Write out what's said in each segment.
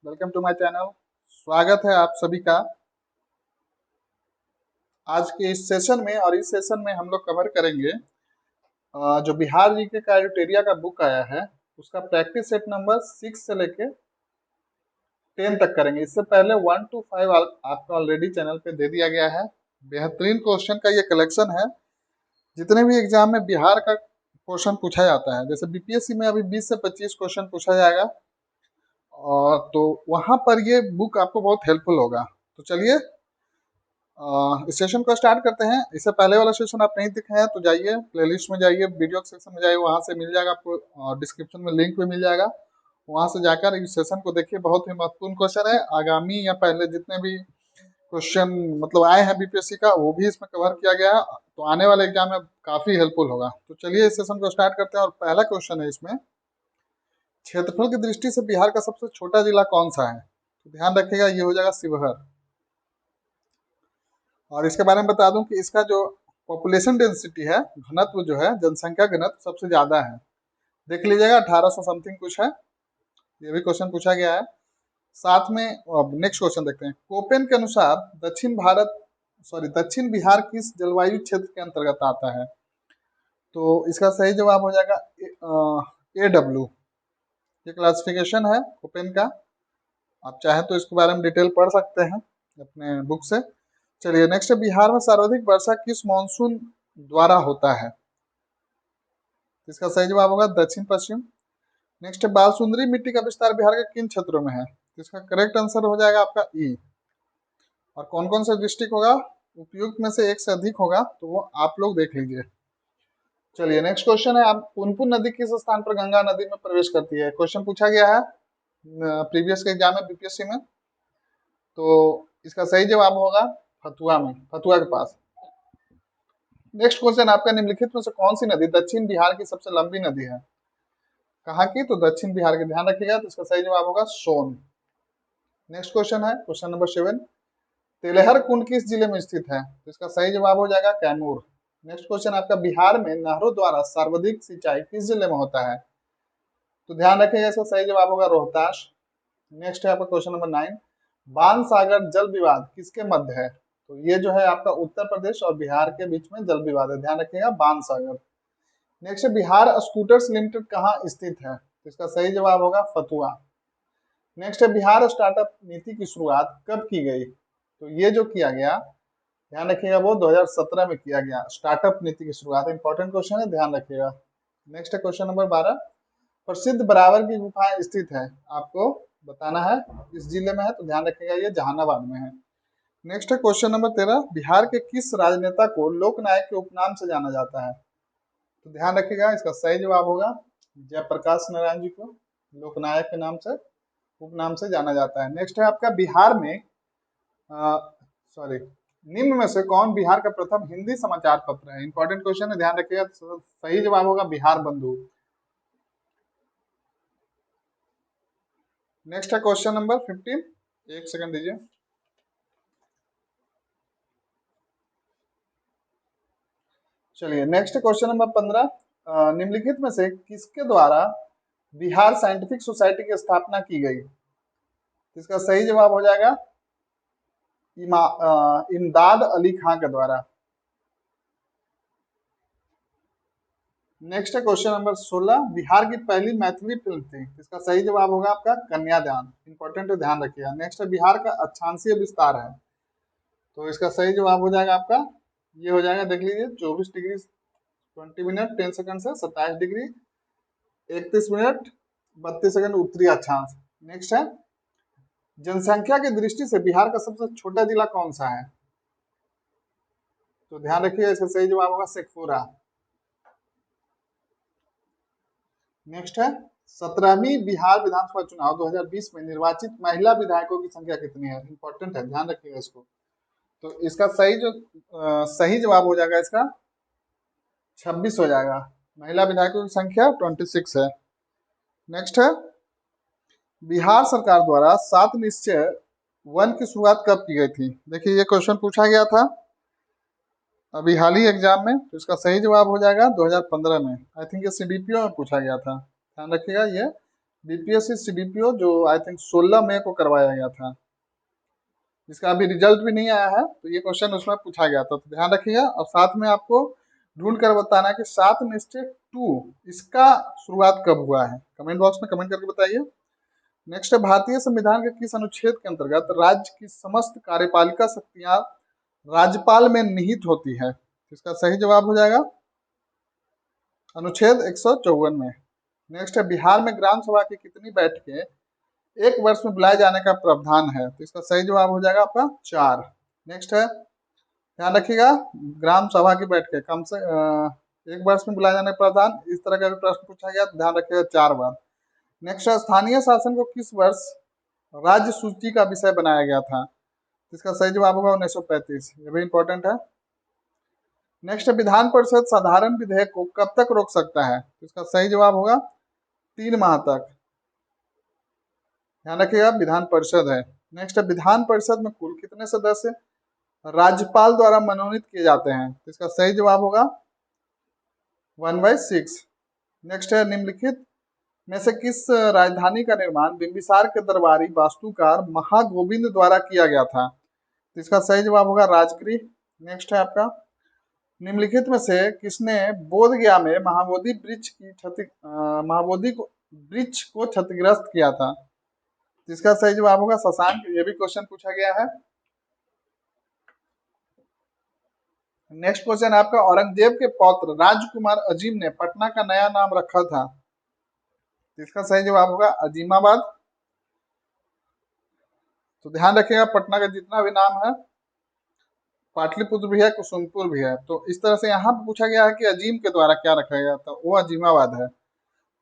Welcome to my channel. स्वागत है आप सभी का आज के इस सेशन में। और इस सेशन में हम लोग कवर करेंगे जो बिहार जीके क्राइटेरिया का बुक आया है उसका प्रैक्टिस सेट नंबर 6 से लेके 10 तक करेंगे। इससे पहले 1 to 5 आपका ऑलरेडी चैनल पे दे दिया गया है। बेहतरीन क्वेश्चन का ये कलेक्शन है। जितने भी एग्जाम में बिहार का क्वेश्चन पूछा जाता है, जैसे बीपीएससी में अभी 20 से 25 क्वेश्चन पूछा जाएगा, और तो वहां पर ये बुक आपको बहुत हेल्पफुल होगा। तो चलिए इस सेशन को स्टार्ट करते हैं। इससे पहले वाला सेशन आप नहीं दिखे हैं तो जाइए प्लेलिस्ट में, जाइए वीडियो सेक्शन में जाइए, वहां से मिल जाएगा आपको, डिस्क्रिप्शन में लिंक भी मिल जाएगा। वहां से जाकर इस सेशन को देखिए। बहुत ही महत्वपूर्ण क्वेश्चन है। आगामी या पहले जितने भी क्वेश्चन मतलब आए हैं बीपीएससी का, वो भी इसमें कवर किया गया है, तो आने वाले एग्जाम में काफी हेल्पफुल होगा। तो चलिए इस सेशन को स्टार्ट करते हैं। और पहला क्वेश्चन है इसमें, क्षेत्रफल की दृष्टि से बिहार का सबसे छोटा जिला कौन सा है? तो ध्यान रखिएगा, ये हो जाएगा शिवहर। और इसके बारे में बता दूं कि इसका जो पॉपुलेशन डेंसिटी है, घनत्व जो है, जनसंख्या घनत्व सबसे ज्यादा है। देख लीजिएगा 1800 समथिंग कुछ है। ये भी क्वेश्चन पूछा गया है। साथ में अब नेक्स्ट क्वेश्चन देखते हैं। कोपेन के अनुसार दक्षिण बिहार किस जलवायु क्षेत्र के अंतर्गत आता है? तो इसका सही जवाब हो जाएगा AW। ये क्लासिफिकेशन है कोपेन का। आप चाहें तो इसके बारे में डिटेल पढ़ सकते हैं अपने बुक से। चलिए नेक्स्ट है, बिहार में सर्वाधिक वर्षा किस मानसून द्वारा होता है? इसका सही जवाब होगा दक्षिण पश्चिम। नेक्स्ट है, बाल सुंदरी मिट्टी का विस्तार बिहार के किन क्षेत्रों में है? इसका करेक्ट आंसर हो जाएगा आपका ई। और कौन कौन सा डिस्ट्रिक्ट होगा? उपयुक्त में से एक से अधिक होगा, तो वो आप लोग देख लीजिए। चलिए नेक्स्ट क्वेश्चन है, आप पुनपुन नदी किस स्थान पर गंगा नदी में प्रवेश करती है? क्वेश्चन पूछा गया है प्रीवियस के एग्जाम में बीपीएससी में। तो इसका सही जवाब होगा फतुआ में, फतुआ के पास। नेक्स्ट क्वेश्चन आपका, निम्नलिखित में से कौन सी नदी दक्षिण बिहार की सबसे लंबी नदी है? कहाँ की? तो दक्षिण बिहार के। ध्यान रखिएगा, तो इसका सही जवाब होगा सोन। नेक्स्ट क्वेश्चन है क्वेश्चन नंबर 7, तेलहर कुंड किस जिले में स्थित है? तो इसका सही जवाब हो जाएगा कैमूर। नेक्स्ट क्वेश्चन आपका, बिहार में नहरों द्वारा सर्वाधिक सिंचाई किस जिले में होता है? तो ध्यान रखिएगा, इसका सही जवाब होगा रोहतास। नेक्स्ट है आपका क्वेश्चन नंबर 9, बाण सागर जल विवाद किसके मध्य है? तो ये जो है आपका उत्तर प्रदेश और बिहार के बीच में जल विवाद है। ध्यान रखिएगा, बाण सागर। नेक्स्ट है, बिहार स्कूटर्स लिमिटेड कहाँ स्थित है? तो इसका सही जवाब होगा फतुआ। नेक्स्ट है, बिहार स्टार्टअप नीति की शुरुआत कब की गई? तो ये जो किया गया, ध्यान रखिएगा, वो 2017 में किया गया स्टार्टअप नीति की शुरुआत। इंपॉर्टेंट क्वेश्चन है, ध्यान रखिएगा। नेक्स्ट है क्वेश्चन नंबर 12, प्रसिद्ध बराबर की गुफाएं स्थित है, आपको बताना है किस जिले में है? तो ध्यान रखिएगा, ये जहानाबाद में है। नेक्स्ट है क्वेश्चन नंबर 13, बिहार के किस राजनेता को लोकनायक के उपनाम से जाना जाता है? तो ध्यान रखिएगा, इसका सही जवाब होगा जयप्रकाश नारायण जी को लोकनायक के नाम से, उपनाम से जाना जाता है। नेक्स्ट है आपका, बिहार में निम्न में से कौन बिहार का प्रथम हिंदी समाचार पत्र है? इंपॉर्टेंट क्वेश्चन है, ध्यान रखिएगा। सही जवाब होगा बिहार बंधु। नेक्स्ट है क्वेश्चन नंबर 15, एक सेकंड दीजिए। चलिए नेक्स्ट क्वेश्चन नंबर 15, निम्नलिखित में से किसके द्वारा बिहार साइंटिफिक सोसाइटी की स्थापना की गई? इसका सही जवाब हो जाएगा इमदाद अली खां के द्वारा। नेक्स्ट है क्वेश्चन नंबर 16, बिहार की पहली मैथिली फिल्म थी? इसका सही जवाब होगा आपका कन्यादान। इंपॉर्टेंट है, ध्यान रखिएगा। नेक्स्ट है, बिहार का अक्षांशीय विस्तार है? तो इसका सही जवाब हो जाएगा आपका, ये हो जाएगा, देख लीजिए, 24 डिग्री 20 मिनट 10 सेकंड से 27 डिग्री 31 मिनट 32 सेकंड उत्तरी अक्षांश। नेक्स्ट है, जनसंख्या की दृष्टि से बिहार का सबसे छोटा जिला कौन सा है? तो ध्यान रखिए, इसका सही जवाब होगा शेखपुरा। नेक्स्ट है, 17वीं बिहार विधानसभा चुनाव 2020 में निर्वाचित महिला विधायकों की संख्या कितनी है? इंपॉर्टेंट है, ध्यान रखिएगा इसको। तो इसका सही जवाब हो जाएगा इसका 26 हो जाएगा। महिला विधायकों की संख्या 26 है। नेक्स्ट है, बिहार सरकार द्वारा 7 निश्चय वन की शुरुआत कब की गई थी? देखिए ये क्वेश्चन पूछा गया था अभी हाल ही एग्जाम में। तो इसका सही जवाब हो जाएगा 2015 में। आई थिंक ये सीडीपीओ में पूछा गया था। ध्यान रखिएगा, ये बीपीएससी सीडीपीओ जो आई थिंक 16 मई को करवाया गया था, जिसका अभी रिजल्ट भी नहीं आया है, तो ये क्वेश्चन उसमें पूछा गया था, तो ध्यान रखिएगा। और साथ में आपको ढूंढ कर बताना है कि 7:2 इसका शुरुआत कब हुआ है, कमेंट बॉक्स में कमेंट करके बताइए। नेक्स्ट है, भारतीय संविधान के किस अनुच्छेद के अंतर्गत राज्य की समस्त कार्यपालिका शक्तियां राज्यपाल में निहित होती है? इसका सही जवाब हो जाएगा अनुच्छेद 154 में। नेक्स्ट है, बिहार में ग्राम सभा की कितनी बैठकें एक वर्ष में बुलाए जाने का प्रावधान है? तो इसका सही जवाब हो जाएगा आपका 4। नेक्स्ट है, ध्यान रखिएगा, ग्राम सभा की बैठकें कम से एक वर्ष में बुलाए जाने का प्रावधान, इस तरह का भी प्रश्न पूछा गया तो ध्यान रखिएगा 4 बार। नेक्स्ट है, स्थानीय शासन को किस वर्ष राज्य सूची का विषय बनाया गया था? इसका सही जवाब होगा 1935, ये भी इंपॉर्टेंट है। नेक्स्ट है, विधान परिषद साधारण विधेयक को कब तक रोक सकता है? इसका सही जवाब होगा 3 माह तक। ध्यान रखिएगा, विधान परिषद है। नेक्स्ट है, विधान परिषद में कुल कितने सदस्य राज्यपाल द्वारा मनोनीत किए जाते हैं? इसका सही जवाब होगा 1/6। नेक्स्ट है, निम्नलिखित में से किस राजधानी का निर्माण बिंबिसार के दरबारी वास्तुकार महागोविंद द्वारा किया गया था? तो इसका सही जवाब होगा राजगृह। नेक्स्ट है आपका, निम्नलिखित में से किसने बोध गया में महाबोधि वृक्ष को क्षतिग्रस्त किया था? जिसका सही जवाब होगा शशांक, ये भी क्वेश्चन पूछा गया है। नेक्स्ट क्वेश्चन आपका, औरंगजेब के पौत्र राजकुमार अजीम ने पटना का नया नाम रखा था? इसका सही जवाब होगा अजीमाबाद। तो ध्यान रखिएगा, पटना का जितना भी नाम है, पाटलिपुत्र भी है, कुसुमपुर भी है, तो इस तरह से यहाँ पे पूछा गया है कि अजीम के द्वारा क्या रखा गया था, वो अजीमाबाद है।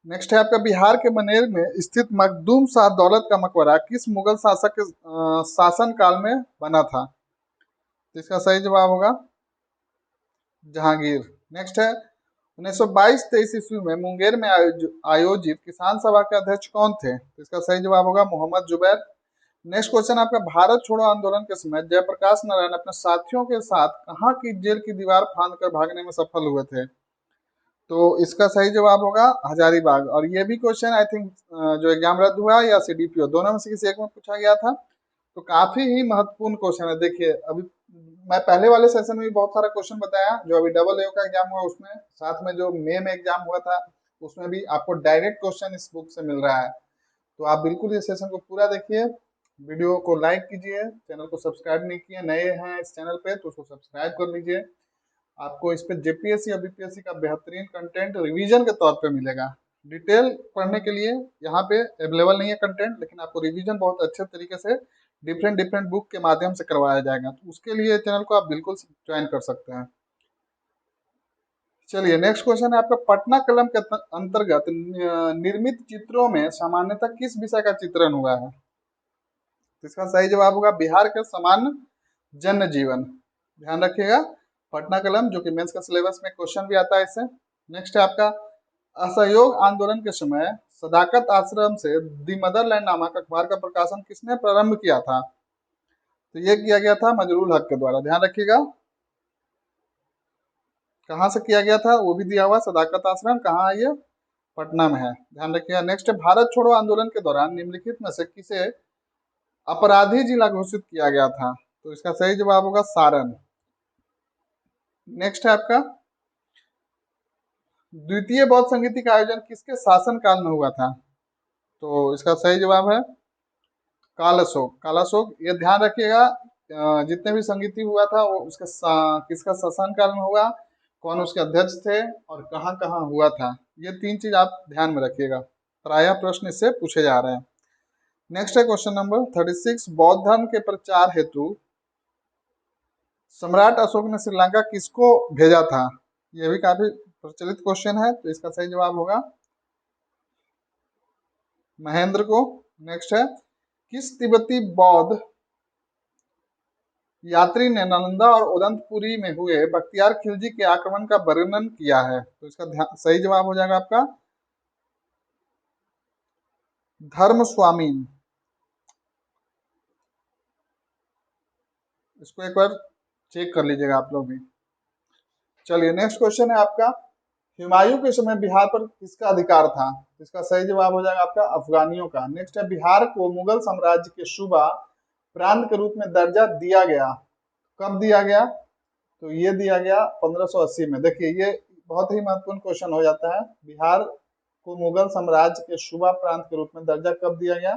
नेक्स्ट है आपका, बिहार के मनेर में स्थित मखदूम शाह दौलत का मकबरा किस मुगल शासक के शासन काल में बना था? इसका सही जवाब होगा जहांगीर। नेक्स्ट है, 1922-23 ईस्वी में मुंगेर में आयोजित किसान सभा के अध्यक्ष कौन थे? इसका सही जवाब होगा मोहम्मद जुबैर। नेक्स्ट क्वेश्चन आपका, भारत छोड़ो आंदोलन के समय जयप्रकाश नारायण अपने साथियों के साथ कहाँ की जेल की दीवार फांद कर भागने में सफल हुए थे? तो इसका सही जवाब होगा हजारीबाग। और ये भी क्वेश्चन आई थिंक जो एग्जाम रद्द हुआ या सीडीपीओ दोनों में से किसी एक में पूछा गया था, तो काफी ही महत्वपूर्ण क्वेश्चन है। देखिए, अभी मैं पहले वाले सेशन में भी बहुत सारा क्वेश्चन बताया, जो अभी डबल ए का एग्जाम हुआ उसमें, साथ में जो मई में एग्जाम हुआ था उसमें भी आपको डायरेक्ट क्वेश्चन इस बुक से मिल रहा है। तो आप बिल्कुल इस सेशन को पूरा देखिए, वीडियो को लाइक कीजिए, चैनल को सब्सक्राइब नहीं किए, नए हैं इस चैनल पे तो उसको सब्सक्राइब कर लीजिए। आपको इस पे जेपीएससी और बीपीएससी का बेहतरीन कंटेंट रिवीजन के तौर पे मिलेगा। डिटेल पढ़ने के लिए यहाँ पे अवेलेबल नहीं है कंटेंट, लेकिन आपको रिवीजन बहुत अच्छे तरीके से डिफरेंट डिफरेंट बुक के माध्यम से करवाया जाएगा, तो उसके लिए चैनल को आप बिल्कुल ज्वाइन कर सकते हैं। चलिए, नेक्स्ट क्वेश्चन है आपका, पटना कलम के अंतर्गत निर्मित चित्रों में सामान्यतः किस विषय का चित्रण हुआ है? तो इसका सही जवाब होगा बिहार के सामान्य जन जीवन। ध्यान रखिएगा, पटना कलम जो कि मेंस का सिलेबस में क्वेश्चन भी आता है इससे। नेक्स्ट है आपका, असहयोग आंदोलन के समय सदाकत आश्रम से दी मदरलैंड नामक अखबार का प्रकाशन किसने प्रारंभ किया था? तो ये किया गया था मजरूल हक के द्वारा। ध्यान रखिएगा, कहाँ से किया गया था वो भी दिया हुआ, सदाकत आश्रम कहाँ है ये? पटना में है। ध्यान रखिएगा। नेक्स्ट है, भारत छोड़ो आंदोलन के दौरान निम्नलिखित में से किसे अपराधी जिला घोषित किया गया था? तो इसका सही जवाब होगा सारण। नेक्स्ट है आपका, द्वितीय बौद्ध संगीति का आयोजन किसके शासन काल में हुआ था? तो इसका सही जवाब है काल अशोक। काल अशोक, ये ध्यान रखिएगा, जितने भी संगीति हुआ था वो उसके किसका शासन काल में हुआ, कौन उसके अध्यक्ष थे और कहाँ कहाँ हुआ था, ये 3 चीज आप ध्यान में रखिएगा, प्रायः प्रश्न इससे पूछे जा रहे हैं। नेक्स्ट है क्वेश्चन नंबर 36, बौद्ध धर्म के प्रचार हेतु सम्राट अशोक ने श्रीलंका किसको भेजा था? यह भी काफी प्रचलित क्वेश्चन है, तो इसका सही जवाब होगा महेंद्र को। नेक्स्ट है, किस तिब्बती बौद्ध यात्री ने नालंदा और उदंतपुरी में हुए बख्तियार खिलजी के आक्रमण का वर्णन किया है? तो इसका सही जवाब हो जाएगा आपका धर्म स्वामी। इसको एक बार चेक कर लीजिएगा आप लोग भी। चलिए, नेक्स्ट क्वेश्चन है आपका, हुमायूं के समय बिहार पर किसका अधिकार था? इसका सही जवाब हो जाएगा आपका अफगानियों का। नेक्स्ट है, बिहार को मुगल साम्राज्य के सूबा प्रांत के रूप में दर्जा दिया गया, कब दिया गया? तो ये दिया गया 1580 में। देखिए ये बहुत ही महत्वपूर्ण क्वेश्चन हो जाता है, बिहार को मुगल साम्राज्य के सूबा प्रांत के रूप में दर्जा कब दिया गया?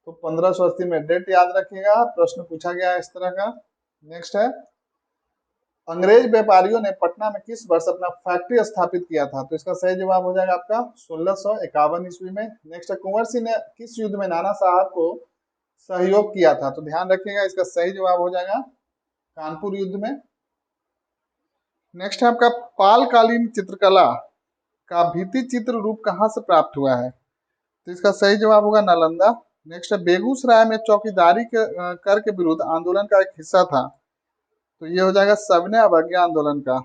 तो 1580 में। डेट याद रखिएगा, प्रश्न पूछा गया है इस तरह का। नेक्स्ट है, अंग्रेज व्यापारियों ने पटना में किस वर्ष अपना फैक्ट्री स्थापित किया था? तो इसका सही जवाब हो जाएगा आपका 1651 ईस्वी में। नेक्स्ट है, कुंवर सिंह ने किस युद्ध में नाना साहब को सहयोग किया था? तो ध्यान रखिएगा, इसका सही जवाब हो जाएगा कानपुर युद्ध में। नेक्स्ट है आपका, पालकालीन चित्रकला का भित्ति चित्र रूप कहाँ से प्राप्त हुआ है? तो इसका सही जवाब होगा नालंदा। नेक्स्ट है, बेगूसराय में चौकीदारी कर के विरुद्ध आंदोलन का एक हिस्सा था, तो ये हो जाएगा सविनय अवज्ञा आंदोलन का।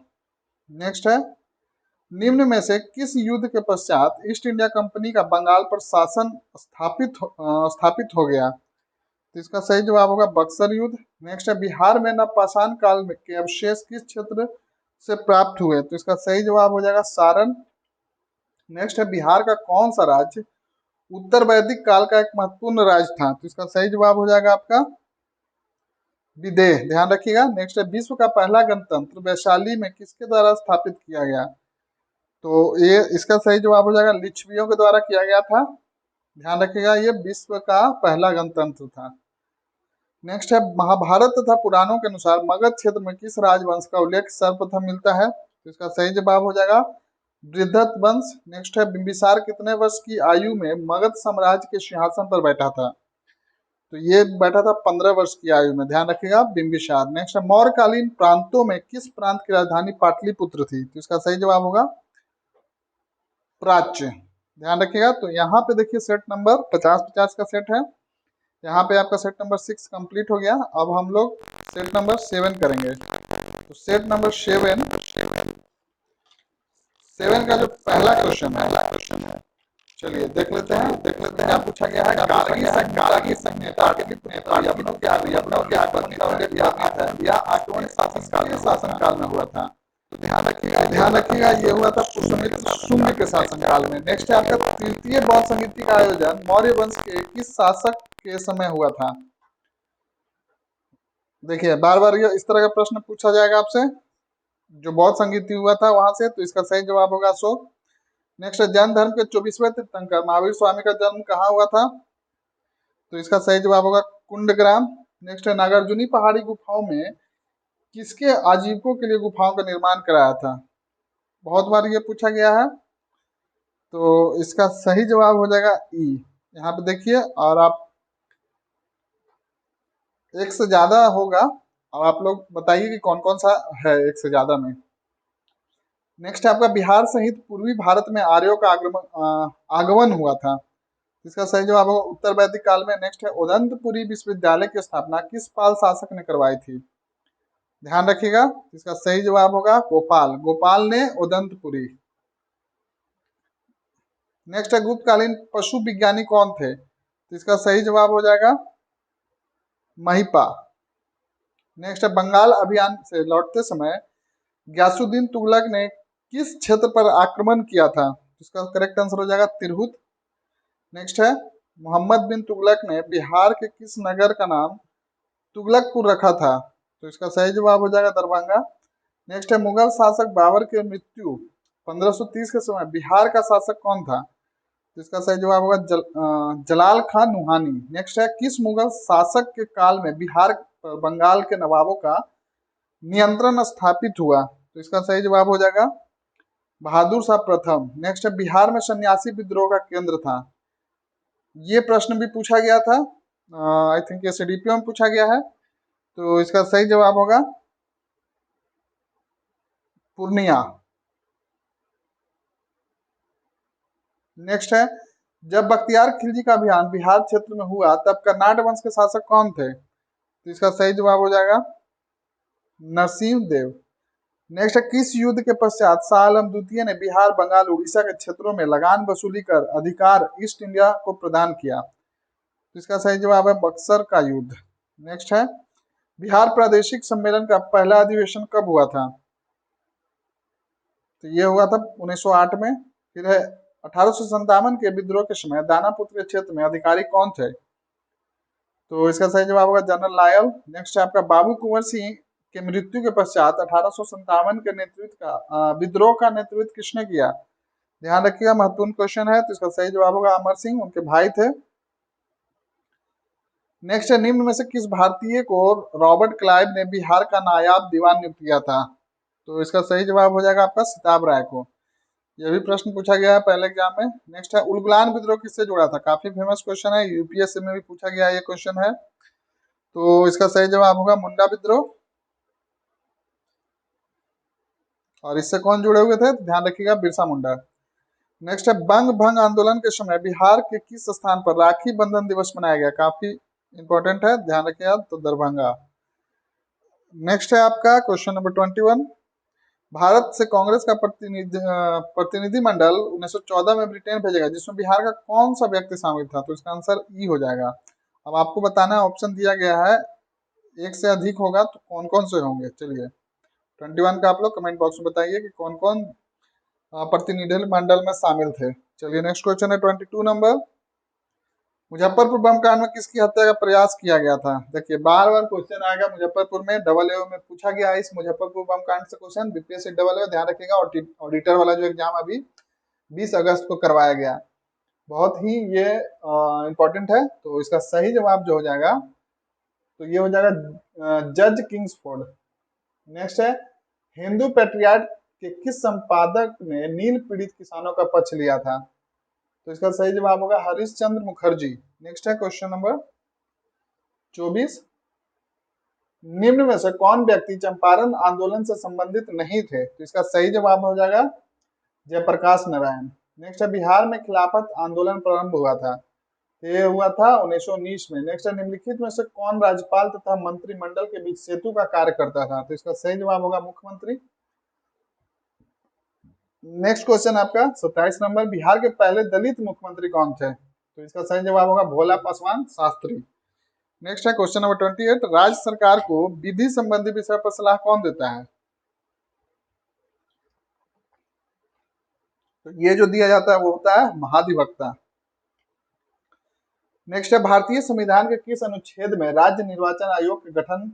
नेक्स्ट है, निम्न में से किस युद्ध के पश्चात ईस्ट इंडिया कंपनी का बंगाल पर शासन स्थापित हो गया? तो इसका सही जवाब होगा बक्सर युद्ध। नेक्स्ट है, बिहार में नवपाषाण काल में के अवशेष किस क्षेत्र से प्राप्त हुए? तो इसका सही जवाब हो जाएगा सारण। नेक्स्ट है, बिहार का कौन सा राज्य उत्तर वैदिक काल का एक महत्वपूर्ण राज्य था? तो इसका सही जवाब हो जाएगा आपका विदेह। ध्यान रखिएगा। नेक्स्ट है, विश्व का पहला गणतंत्र वैशाली में किसके द्वारा स्थापित किया गया? तो ये इसका सही जवाब हो जाएगा लिच्छवियों के द्वारा किया गया था। ध्यान रखिएगा, ये विश्व का पहला गणतंत्र था। नेक्स्ट है, महाभारत तथा पुराणों के अनुसार मगध क्षेत्र में किस राजवंश का उल्लेख सर्वप्रथम मिलता है? तो इसका सही जवाब हो जाएगा बृहद्रथ वंश। नेक्स्ट है, बिंबिसार कितने वर्ष की आयु में मगध साम्राज्य के सिंहासन पर बैठा था? तो ये बैठा था 15 वर्ष की आयु में। ध्यान रखिएगा बिंबिसार। नेक्स्ट है, मौर्यकालीन प्रांतों में किस प्रांत की राजधानी पाटलिपुत्र थी? तो इसका सही जवाब होगा प्राच्य। ध्यान रखिएगा। तो यहाँ पे देखिए सेट नंबर 50-50 का सेट है, यहाँ पे आपका सेट नंबर 6 कंप्लीट हो गया। अब हम लोग सेट नंबर 7 करेंगे। तो सेट नंबर 7 का जो पहला क्वेश्चन है, चलिए देख लेते हैं। क्या पूछा गया है? गार्गी संहिता यह आक्रमण शासनकाल में हुआ था। तो ध्यान रखिएगा ये हुआ था पुष्यमित्र शुंग के शासनकाल में। नेक्स्ट है आपका, तृतीय बौद्ध संगीति का आयोजन मौर्य वंश के किस शासक के समय हुआ था? देखिए बार बार ये इस तरह का प्रश्न पूछा जाएगा आपसे, जो बौद्ध संगीति हुआ था वहां से। तो इसका सही जवाब होगा अशोक। नेक्स्ट है, जैन धर्म के 24वें तीर्थंकर महावीर स्वामी का जन्म कहाँ हुआ था? तो इसका सही जवाब होगा कुंडग्राम। नेक्स्ट है, नागार्जुनी पहाड़ी गुफाओं में किसके आजीविकों के लिए गुफाओं का निर्माण कराया था? बहुत बार ये पूछा गया है। तो इसका सही जवाब हो जाएगा ई। यहाँ पे देखिए, और आप एक से ज्यादा होगा, और आप लोग बताइए कि कौन कौन सा है एक से ज्यादा में। नेक्स्ट है आपका, बिहार सहित पूर्वी भारत में आर्यों का आगमन हुआ था। इसका सही जवाब होगा उत्तर वैदिक काल में। नेक्स्ट है, उदंतपुरी विश्वविद्यालय की स्थापना किस पाल शासक ने करवाई थी? ध्यान रखिएगा, इसका सही जवाब होगा गोपाल ने उदंतपुरी। नेक्स्ट है, गुप्तकालीन पशु विज्ञानी कौन थे? तो इसका सही जवाब हो जाएगा महिपा। नेक्स्ट है, बंगाल अभियान से लौटते समय गयासुद्दीन तुगलक ने किस क्षेत्र पर आक्रमण किया था? इसका करेक्ट आंसर हो जाएगा तिरहुत। नेक्स्ट है, मोहम्मद बिन तुगलक ने बिहार के किस नगर का नाम तुगलकपुर रखा था? तो इसका सही जवाब हो जाएगा दरभंगा। नेक्स्ट है, मुगल शासक बाबर की मृत्यु 1530 के समय बिहार का शासक कौन था? तो इसका सही जवाब होगा जलाल खान नुहानी। नेक्स्ट है, किस मुगल शासक के काल में बिहार पर बंगाल के नवाबों का नियंत्रण स्थापित हुआ? तो इसका सही जवाब हो जाएगा बहादुर शाह प्रथम। नेक्स्ट है, बिहार में सन्यासी विद्रोह का केंद्र था। ये प्रश्न भी पूछा गया था, आई थिंक एसडीपीओ में पूछा गया है। तो इसका सही जवाब होगा पूर्णिया। नेक्स्ट है, जब बख्तियार खिलजी का अभियान बिहार क्षेत्र में हुआ तब कर्नाट वंश के शासक कौन थे? तो इसका सही जवाब हो जाएगा नरसिंह देव। नेक्स्ट है, किस युद्ध के पश्चात शाह आलम द्वितीय ने बिहार, बंगाल, उड़ीसा के क्षेत्रों में लगान वसूली कर अधिकार ईस्ट इंडिया को प्रदान किया? तो इसका सही जवाब है बक्सर का युद्ध। नेक्स्ट है, बिहार प्रादेशिक सम्मेलन का पहला अधिवेशन कब हुआ था? तो ये हुआ था 1908 में। फिर है 1857 के विद्रोह के समय दानापुर के क्षेत्र में अधिकारी कौन थे? तो इसका सही जवाब होगा जनरल लायल। नेक्स्ट है आपका बाबू कुंवर सिंह के मृत्यु के पश्चात 1857 के नेतृत्व का विद्रोह का नेतृत्व किसने किया? ध्यान रखिएगा, महत्वपूर्ण क्वेश्चन है। तो इसका सही जवाब होगा अमर सिंह, उनके भाई थे। नेक्स्ट है निम्न में से किस भारतीय को रॉबर्ट क्लाइव ने बिहार का नायाब दीवान नियुक्त किया था? तो इसका सही जवाब हो जाएगा आपका सिताब राय को। यह भी प्रश्न पूछा गया है पहले एग्जाम में। नेक्स्ट है उलगुलान विद्रोह किससे जुड़ा था? काफी फेमस क्वेश्चन है, यूपीएससी में भी पूछा गया है ये क्वेश्चन है। तो इसका सही जवाब होगा मुंडा विद्रोह। और इससे कौन जुड़े हुए थे? तो ध्यान रखिएगा बिरसा मुंडा। नेक्स्ट है बंग भंग आंदोलन के समय बिहार के किस स्थान पर राखी बंधन दिवस मनाया गया? काफी इंपॉर्टेंट है, ध्यान रखिएगा। तो दरभंगा। नेक्स्ट है आपका क्वेश्चन नंबर 21। भारत से कांग्रेस का प्रतिनिधिमंडल 1914 में ब्रिटेन भेजेगा, जिसमें बिहार का कौन सा व्यक्ति शामिल था? तो इसका आंसर ई हो जाएगा। अब आपको बताना है, ऑप्शन दिया गया है, एक से अधिक होगा तो कौन कौन से होंगे। चलिए 21 का आप लोग कमेंट बॉक्स में बताइए कि कौन कौन प्रतिनिधिमंडल में शामिल थे। चलिए नेक्स्ट क्वेश्चन है 22 नंबर। मुजफ्फरपुर बम कांड में किसकी हत्या का प्रयास किया गया था? देखिए बार बार क्वेश्चन आएगा मुजफ्फरपुर में, डबल ए में पूछा गया है इस मुजफ्फरपुर बम कांड से क्वेश्चन, बीपीएससी डबल ए, ध्यान रखिएगा। ऑडिटर वाला जो एग्जाम अभी 20 अगस्त को करवाया गया, बहुत ही ये इंपॉर्टेंट है। तो इसका सही जवाब जो हो जाएगा तो ये हो जाएगा जज किंग्सफोर्ड। नेक्स्ट है हिंदू पेट्रियाट के किस संपादक ने नील पीड़ित किसानों का पक्ष लिया था? तो इसका सही जवाब होगा हरिश्चंद्र मुखर्जी। नेक्स्ट है क्वेश्चन नंबर 24। निम्न में से कौन व्यक्ति चंपारण आंदोलन से संबंधित नहीं थे? तो इसका सही जवाब हो जाएगा जयप्रकाश नारायण। नेक्स्ट है बिहार में खिलाफत आंदोलन प्रारंभ हुआ था, ये हुआ था 1919 में। नेक्स्ट है निम्नलिखित में से कौन राज्यपाल तथा मंत्रिमंडल के बीच सेतु का कार्य करता था? तो इसका सही जवाब होगा मुख्यमंत्री। नेक्स्ट क्वेश्चन आपका 27 नंबर। बिहार के पहले दलित मुख्यमंत्री कौन थे? तो इसका सही जवाब होगा भोला पासवान शास्त्री। नेक्स्ट है क्वेश्चन नंबर 28। राज्य सरकार को विधि संबंधी विषय पर सलाह कौन देता है? तो ये जो दिया जाता है वो होता है महाधिवक्ता। नेक्स्ट है भारतीय संविधान के किस अनुच्छेद में राज्य निर्वाचन आयोग के गठन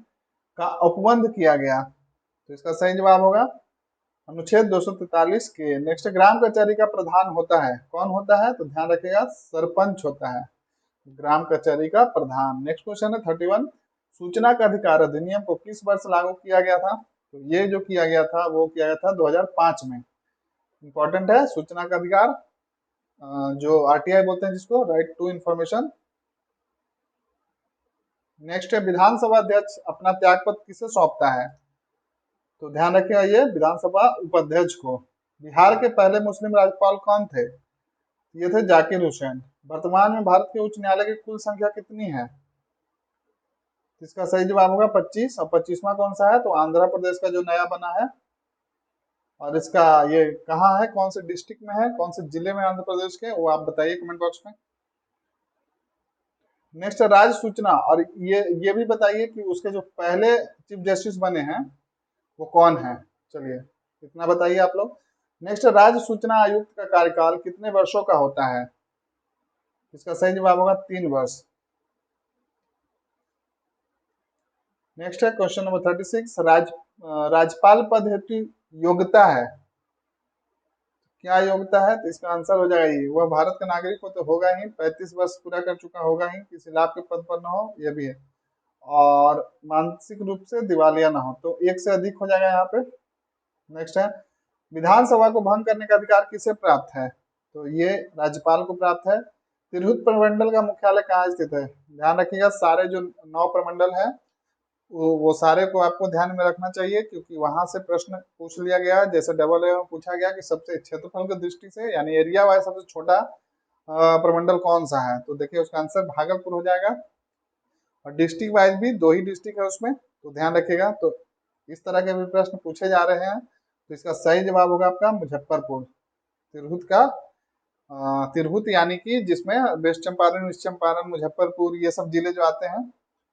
का उपबंध किया गया? तो इसका सही जवाब होगा अनुच्छेद 243 के। नेक्स्ट ग्राम कचहरी का प्रधान होता है, कौन होता है? तो ध्यान रखिएगा सरपंच होता है ग्राम कचहरी का प्रधान। नेक्स्ट क्वेश्चन है 31। सूचना का अधिकार अधिनियम को किस वर्ष लागू किया गया था? तो ये जो किया गया था वो किया गया था 2005 में। इंपॉर्टेंट है सूचना का अधिकार, जो आरटीआई बोलते हैं जिसको, राइट टू इंफॉर्मेशन। नेक्स्ट है विधानसभा अध्यक्ष अपना त्यागपत्र किसे सौंपता है? तो ध्यान रखिएगा ये विधानसभा उपाध्यक्ष को। बिहार के पहले मुस्लिम राज्यपाल कौन थे? ये थे जाकिर हुसैन। वर्तमान में भारत के उच्च न्यायालय की कुल संख्या कितनी है? इसका सही जवाब होगा 25। और 25वां कौन सा है? तो आंध्र प्रदेश का जो नया बना है। और इसका ये कहाँ है, कौन से डिस्ट्रिक्ट में है, कौन से जिले में आंध्र प्रदेश के, वो आप बताइए कमेंट बॉक्स में। नेक्स्ट राज्य सूचना, और ये भी बताइए कि उसके जो पहले चीफ जस्टिस बने हैं वो कौन है। चलिए इतना बताइए आप लोग। नेक्स्ट राज्य सूचना आयुक्त का कार्यकाल कितने वर्षों का होता है? इसका सही जवाब होगा 3 वर्ष। नेक्स्ट है क्वेश्चन नंबर 36। राज्यपाल पद हेतु योग्यता है, क्या योग्यता है? तो इसका आंसर हो जाएगा ये, वह भारत का नागरिक हो तो होगा ही, 35 वर्ष पूरा कर चुका होगा ही, किसी लाभ के पद पर न हो, यह भी है, और मानसिक रूप से दिवालिया ना हो। तो एक से अधिक हो जाएगा यहाँ पे। नेक्स्ट है विधानसभा को भंग करने का अधिकार किसे प्राप्त है? तो ये राज्यपाल को प्राप्त है। तिरहुत प्रमंडल का मुख्यालय कहाँ स्थित है? ध्यान रखिएगा सारे जो 9 प्रमंडल है वो सारे को आपको ध्यान में रखना चाहिए, क्योंकि वहां से प्रश्न पूछ लिया गया है। जैसे डबल ए में पूछा गया कि सबसे क्षेत्रफल की दृष्टि से यानी एरिया वाइज सबसे छोटा प्रमंडल कौन सा है? तो देखिए उसका आंसर भागलपुर हो जाएगा। और डिस्ट्रिक्ट वाइज भी 2 ही डिस्ट्रिक्ट है उसमें, तो ध्यान रखिएगा। तो इस तरह के भी प्रश्न पूछे जा रहे हैं। तो इसका सही जवाब होगा आपका मुजफ्फरपुर। तिरहुत का तिरहुत यानी कि जिसमें वेस्ट चंपारण, ईस्ट चंपारण, मुजफ्फरपुर ये सब जिले जो आते हैं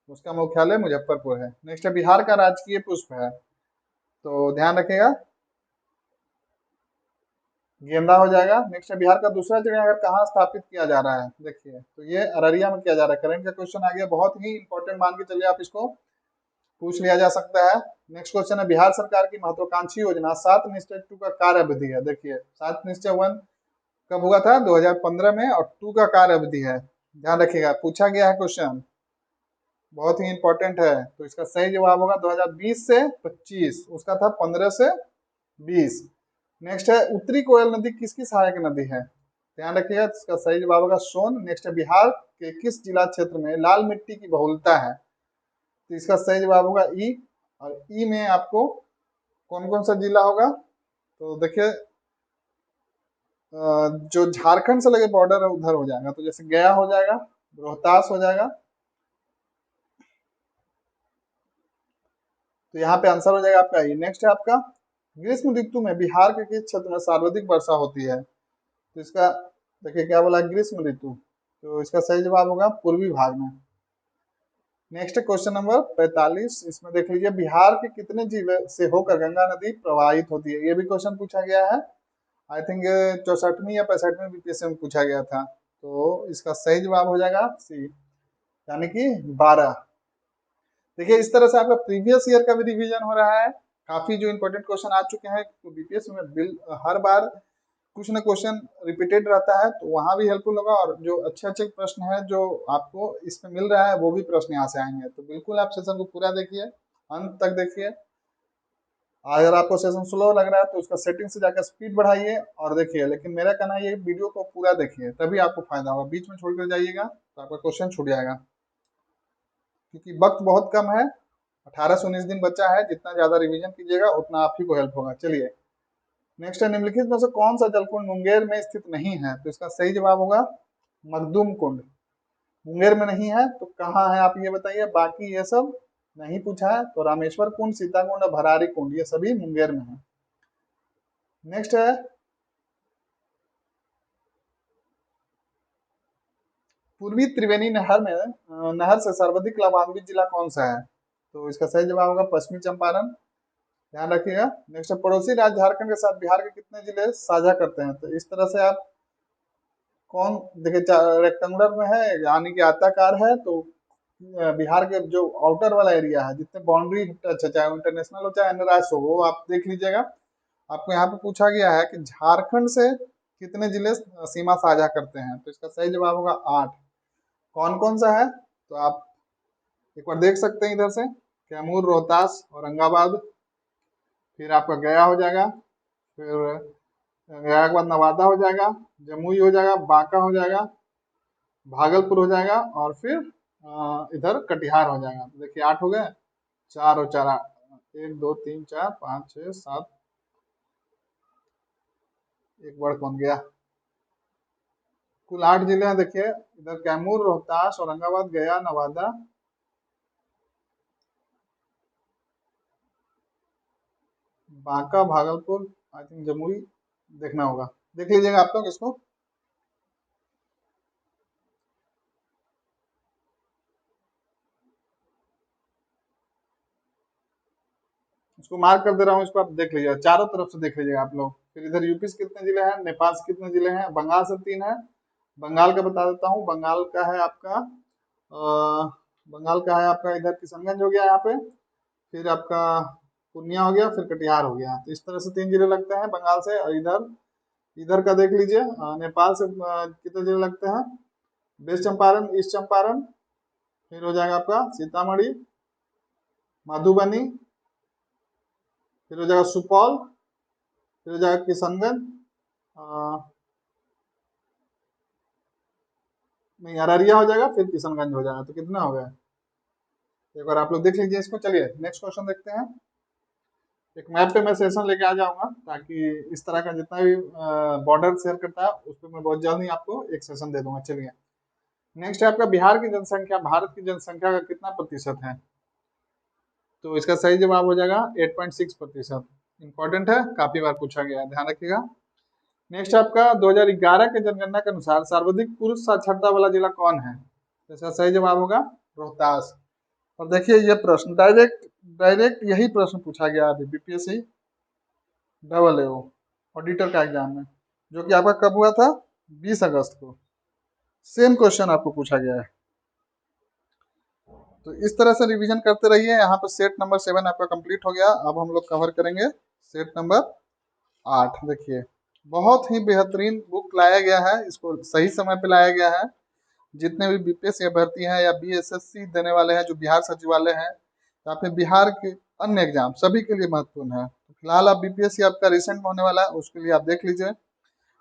उसका मुख्यालय मुजफ्फरपुर है। नेक्स्ट है बिहार का राजकीय पुष्प है, तो ध्यान रखिएगा गेंदा हो जाएगा। नेक्स्ट है बिहार का दूसरा चिड़ियाघर कहाँ स्थापित किया जा रहा है, देखिए तो ये अररिया में किया जा रहा है। करंट का क्वेश्चन आ गया, बहुत ही इंपॉर्टेंट मान के चलिए, आप इसको पूछ लिया जा सकता है। नेक्स्ट क्वेश्चन है बिहार सरकार की महत्वाकांक्षी योजना 7 निश्चय 2 का कार्य अवधि है। देखिए 7 निश्चय 1 कब हुआ था, 2015 में, और 2 का कार्य अवधि है, ध्यान रखिएगा, पूछा गया है क्वेश्चन, बहुत ही इंपॉर्टेंट है। तो इसका सही जवाब होगा 2020 से 25, उसका था 15 से 20। नेक्स्ट है उत्तरी कोयल नदी किसकी सहायक नदी है, ध्यान रखिएगा, इसका सही जवाब होगा सोन। नेक्स्ट है बिहार के किस जिला क्षेत्र में लाल मिट्टी की बहुलता है, तो इसका सही जवाब होगा ई। और ई में आपको कौन कौन सा जिला होगा, तो देखिए जो झारखंड से लगे बॉर्डर है उधर हो जाएगा, तो जैसे गया हो जाएगा, रोहतास हो जाएगा, तो यहाँ पे आंसर हो जाएगा आपका ई। नेक्स्ट है आपका ग्रीष्म ऋतु में बिहार के किस क्षेत्र में सर्वाधिक वर्षा होती है, तो इसका देखिए क्या बोला, ग्रीष्म ऋतु, तो इसका सही जवाब होगा पूर्वी भाग में। नेक्स्ट क्वेश्चन नंबर 45, इसमें देख लीजिए बिहार के कितने जिले से होकर गंगा नदी प्रवाहित होती है, ये भी क्वेश्चन पूछा गया है, आई थिंक 64वीं या 65वीं बीपीएससी में पूछा गया था, तो इसका सही जवाब हो जाएगा सी, यानी कि 12। देखिए इस तरह से आपका प्रीवियस ईयर का भी रिवीजन हो रहा है, काफी जो इंपॉर्टेंट क्वेश्चन आ चुके हैं, तो बीपीएससी में हर बार कुछ ना क्वेश्चन रिपीटेड रहता है, तो वहां भी हेल्पफुल होगा, और जो अच्छे अच्छे प्रश्न है जो आपको इसमें मिल रहा है वो भी प्रश्न यहाँ से आएंगे, तो बिल्कुल आप सेशन को पूरा देखिए, अंत तक देखिए। अगर आपको सेशन स्लो लग रहा है तो उसका सेटिंग से जाकर स्पीड बढ़ाइए और देखिए, लेकिन मेरा कहना है ये वीडियो को पूरा देखिए, तभी आपको फायदा होगा, बीच में छोड़ कर जाइएगा तो आपका क्वेश्चन छूट जाएगा, क्योंकि वक्त बहुत कम है, 18 से 19 दिन बचा है, जितना ज्यादा रिवीजन कीजिएगा उतना आप ही को हेल्प होगा। चलिए नेक्स्ट है निम्नलिखित में से कौन सा जलकुंड मुंगेर में स्थित नहीं है, तो इसका सही जवाब होगा मखदूम कुंड, मुंगेर में नहीं है तो कहाँ है आप ये बताइए, बाकी ये सब नहीं पूछा है, तो रामेश्वर कुंड, सीता कुंड और भरारी कुंड ये सभी मुंगेर में है। नेक्स्ट है पूर्वी त्रिवेणी नहर में नहर से सर्वाधिक लाभान्वित जिला कौन सा है, तो इसका सही जवाब होगा पश्चिमी चंपारण, ध्यान रखिएगा। नेक्स्ट है पड़ोसी राज्य झारखंड के साथ बिहार के कितने जिले साझा करते हैं, तो इस तरह से आप कौन देखिए रेक्टेंगुलर में है, यानी कि आयताकार है, तो बिहार के जो आउटर वाला एरिया है, जितने बाउंड्री टच है, चाहे इंटरनेशनल हो चाहे अंतर्राष्ट्रीय हो, वो आप देख लीजिएगा। आपको यहाँ पे पूछा गया है कि झारखंड से कितने जिले सीमा साझा करते हैं, तो इसका सही जवाब होगा 8। कौन कौन सा है, तो आप एक बार देख सकते हैं इधर से, कैमूर, रोहतास, औरंगाबाद, फिर आपका गया हो जाएगा, फिर गया के बाद नवादा हो जाएगा, जमुई हो जाएगा, बांका हो जाएगा, भागलपुर हो जाएगा, और फिर इधर कटिहार हो जाएगा। तो देखिए 8 हो गए, 4 और 4 1 2 3 4 5 6 7, एक वर्ड कौन गया, कुल 8 जिले हैं। देखिए इधर कैमूर, रोहतास, औरंगाबाद, गया, नवादा, बांका, भागलपुर, आई थिंक जमुई, देखना होगा, देख लीजिएगा आप लोग इसको। इसको मार्क कर दे रहा हूँ, इसको आप देख लीजिएगा, चारों तरफ से देख लीजिएगा आप लोग। फिर इधर यूपी से कितने जिले हैं, नेपाल से कितने जिले हैं, बंगाल से 3 है, बंगाल का बता देता हूँ, बंगाल का है आपका बंगाल का है आपका इधर किशनगंज हो गया यहाँ पे, फिर आपका पूर्णिया हो गया, फिर कटिहार हो गया, तो इस तरह से 3 जिले लगते हैं बंगाल से। और इधर इधर का देख लीजिए, नेपाल से कितने जिले लगते हैं, वेस्ट चंपारण, ईस्ट चंपारण, फिर हो जाएगा आपका सीतामढ़ी, मधुबनी, फिर हो जाएगा सुपौल, फिर हो जाएगा किशनगंज, नहीं अररिया हो जाएगा, फिर किशनगंज हो जाएगा, तो कितना हो गया, एक बार आप लोग देख लीजिए इसको। चलिए नेक्स्ट क्वेश्चन देखते हैं। एक मैप पे मैं सेशन लेके आ जाऊंगा, ताकि इस तरह का जितना भी बॉर्डर शेयर करता है उस पर मैं बहुत जल्द ही आपको एक सेशन दे दूंगा। चलिए नेक्स्ट है आपका बिहार की जनसंख्या भारत की जनसंख्या का कितना प्रतिशत है, तो इसका सही जवाब हो जाएगा 8.6%। इंपॉर्टेंट है, काफी बार पूछा गया है, ध्यान रखिएगा। नेक्स्ट आपका 2011 के जनगणना के अनुसार सर्वाधिक पुरुष साक्षरता वाला जिला कौन है, तो इसका सही जवाब होगा रोहतास। और देखिए ये प्रश्न डायरेक्ट डायरेक्ट यही प्रश्न पूछा गया अभी बीपीएससी डबल एओ ऑडिटर का एग्जाम में। जो कि आपका कब हुआ था, 20 अगस्त को। सेम क्वेश्चन आपको पूछा गया है। तो इस तरह से रिवीजन करते रहिए। यहाँ पर सेट नंबर 7 आपका कंप्लीट हो गया। अब हम लोग कवर करेंगे सेट नंबर 8। देखिए, बहुत ही बेहतरीन बुक लाया गया है, इसको सही समय पे लाया गया है। जितने भी बीपीएससी अभ्यर्थी हैं या बीएसएससी देने वाले हैं, जो बिहार सचिवालय है या फिर बिहार के अन्य एग्जाम, सभी के लिए महत्वपूर्ण है। तो फिलहाल आप बीपीएससी आपका रिसेंट में होने वाला है, उसके लिए आप देख लीजिए।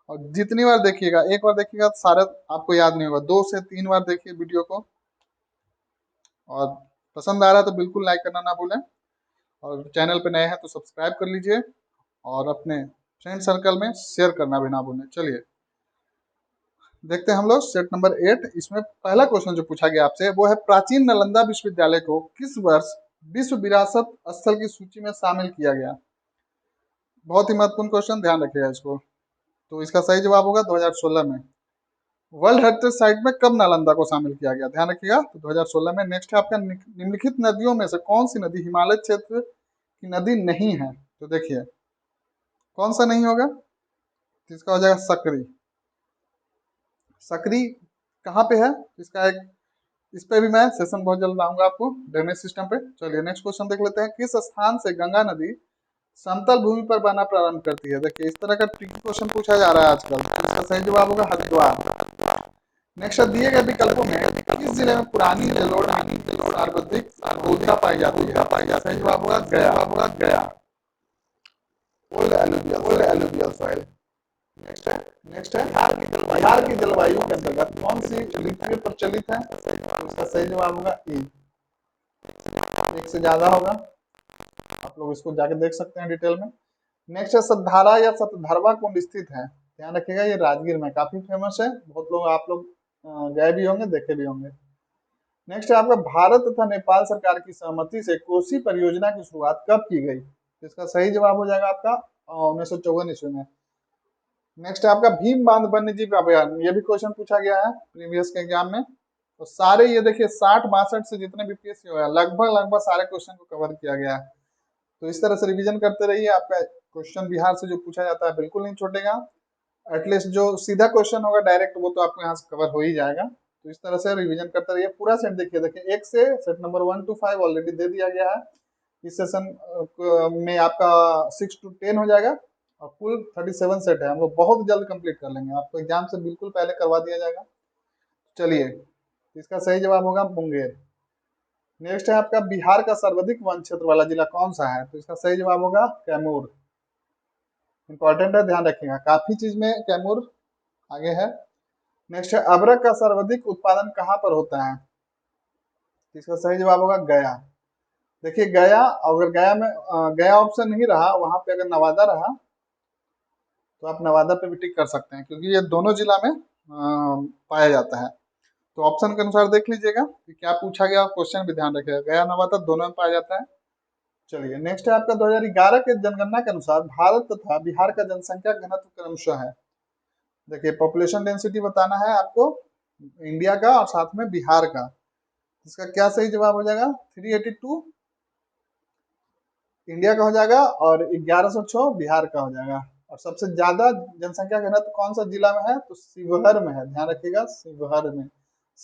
और जितनी बार देखिएगा, एक बार देखिएगा तो सारा आपको याद नहीं होगा, 2 से 3 बार देखिए वीडियो को। और पसंद आ रहा है तो बिल्कुल लाइक करना ना भूलें, और चैनल पे नए हैं तो सब्सक्राइब कर लीजिए, और अपने फ्रेंड सर्कल में शेयर करना भी ना भूलें। चलिए देखते हैं हम लोग सेट नंबर 8। इसमें पहला क्वेश्चन जो पूछा गया आपसे वो है, प्राचीन नालंदा विश्वविद्यालय को किस वर्ष विश्व विरासत स्थल की सूची में शामिल किया गया। बहुत ही महत्वपूर्ण क्वेश्चन, ध्यान रखिएगा इसको। तो इसका सही जवाब होगा 2016 में। वर्ल्ड हेरिटेज साइट में कब नालंदा को शामिल किया गया, ध्यान रखिएगा, तो 2016 में। नेक्स्ट है आपका, निम्नलिखित नदियों में से कौन सी नदी हिमालय क्षेत्र की नदी नहीं है। तो देखिए कौन सा नहीं होगा, तो इसका हो जाएगा सकरी। सकरी कहाँ पे है, इसका एक, इस पे भी मैं सेशन बहुत जल्द लाऊंगा आपको ड्रेनेज सिस्टम पे। चलिए नेक्स्ट क्वेश्चन देख लेते हैं, किस स्थान से गंगा नदी समतल भूमि पर बहना प्रारंभ करती है। देखिए इस तरह का ट्रिकी क्वेश्चन पूछा जा रहा है आजकल। तो इसका सही जवाब होगा हरिद्वार। नेक्स्ट है, दिए गए विकल्पों में किस जिले में पुरानी जलोढ़ आयुर्वेदिक बौद्धिका पाई जाती है। सही जवाब होगा गया। Old alluvial soil. नेक्स्ट है, बिहार की जलवायु के अंतर्गत कौन सी ऋतुएं प्रचलित है। इसका सही जवाब होगा ई। एक से ज्यादा होगा, आप लोग इसको जाके देख सकते हैं डिटेल में। नेक्स्ट है, सतधारा या सतधरवा कुंड स्थित है। ध्यान रखिएगा, ये राजगीर में काफी फेमस है, बहुत लोग, आप लोग गए भी होंगे, देखे भी होंगे। नेक्स्ट है आपका, भारत तथा नेपाल सरकार की सहमति से कोसी परियोजना की शुरुआत कब की गई। इसका सही जवाब हो जाएगा आपका 1954 ईस्वी में। नेक्स्ट है आपका, भीम बांध वन्य जीव अभयारण्य। ये भी क्वेश्चन पूछा गया है प्रीवियस के एग्जाम में। तो सारे ये देखिए 60-62 से जितने बीपीएससी हुआ है, लगभग सारे क्वेश्चन को कवर किया गया है। तो इस तरह से रिवीजन करते रहिए, आपका क्वेश्चन बिहार से जो पूछा जाता है बिल्कुल नहीं छूटेगा। एटलीस्ट जो सीधा क्वेश्चन होगा डायरेक्ट, वो तो आपको यहाँ से कवर हो ही जाएगा। तो इस तरह से रिवीजन करते रहिए। पूरा सेट देखिए, देखिए 1 से सेट नंबर 1 to 5 ऑलरेडी दे दिया गया है। इस सेशन में आपका 6 to 10 हो जाएगा, और कुल 37 सेट है, हम लोग बहुत जल्द कंप्लीट कर लेंगे, आपको एग्जाम से बिल्कुल पहले करवा दिया जाएगा। चलिए, इसका सही जवाब होगा मुंगेर। नेक्स्ट है आपका, बिहार का सर्वाधिक वन क्षेत्र वाला जिला कौन सा है। तो इसका सही जवाब होगा कैमूर। इंपॉर्टेंट है, ध्यान रखिएगा, काफी चीज में कैमूर आगे है। नेक्स्ट है, अदरक का सर्वाधिक उत्पादन कहाँ पर होता है। तो इसका सही जवाब होगा गया। देखिए गया, अगर गया में गया ऑप्शन नहीं रहा, वहां पे अगर नवादा रहा तो आप नवादा पे भी टिक कर सकते हैं, क्योंकि ये दोनों जिला में पाया जाता है। तो ऑप्शन के अनुसार देख लीजिएगा कि क्या पूछा गया, क्वेश्चन भी ध्यान रखिएगा, गया नवादा दोनों में पाया जाता है। चलिए नेक्स्ट है आपका, 2011 के जनगणना के अनुसार भारत तथा बिहार का जनसंख्या घनत्व क्रमशः है। देखिए पॉपुलेशन डेंसिटी बताना है आपको इंडिया का और साथ में बिहार का। इसका क्या सही जवाब हो जाएगा, 382 इंडिया का हो जाएगा, और 1106 बिहार का हो जाएगा। और सबसे ज्यादा जनसंख्या घनत्व कौन सा जिला में है, तो शिवहर में है, ध्यान रखिएगा, शिवहर में।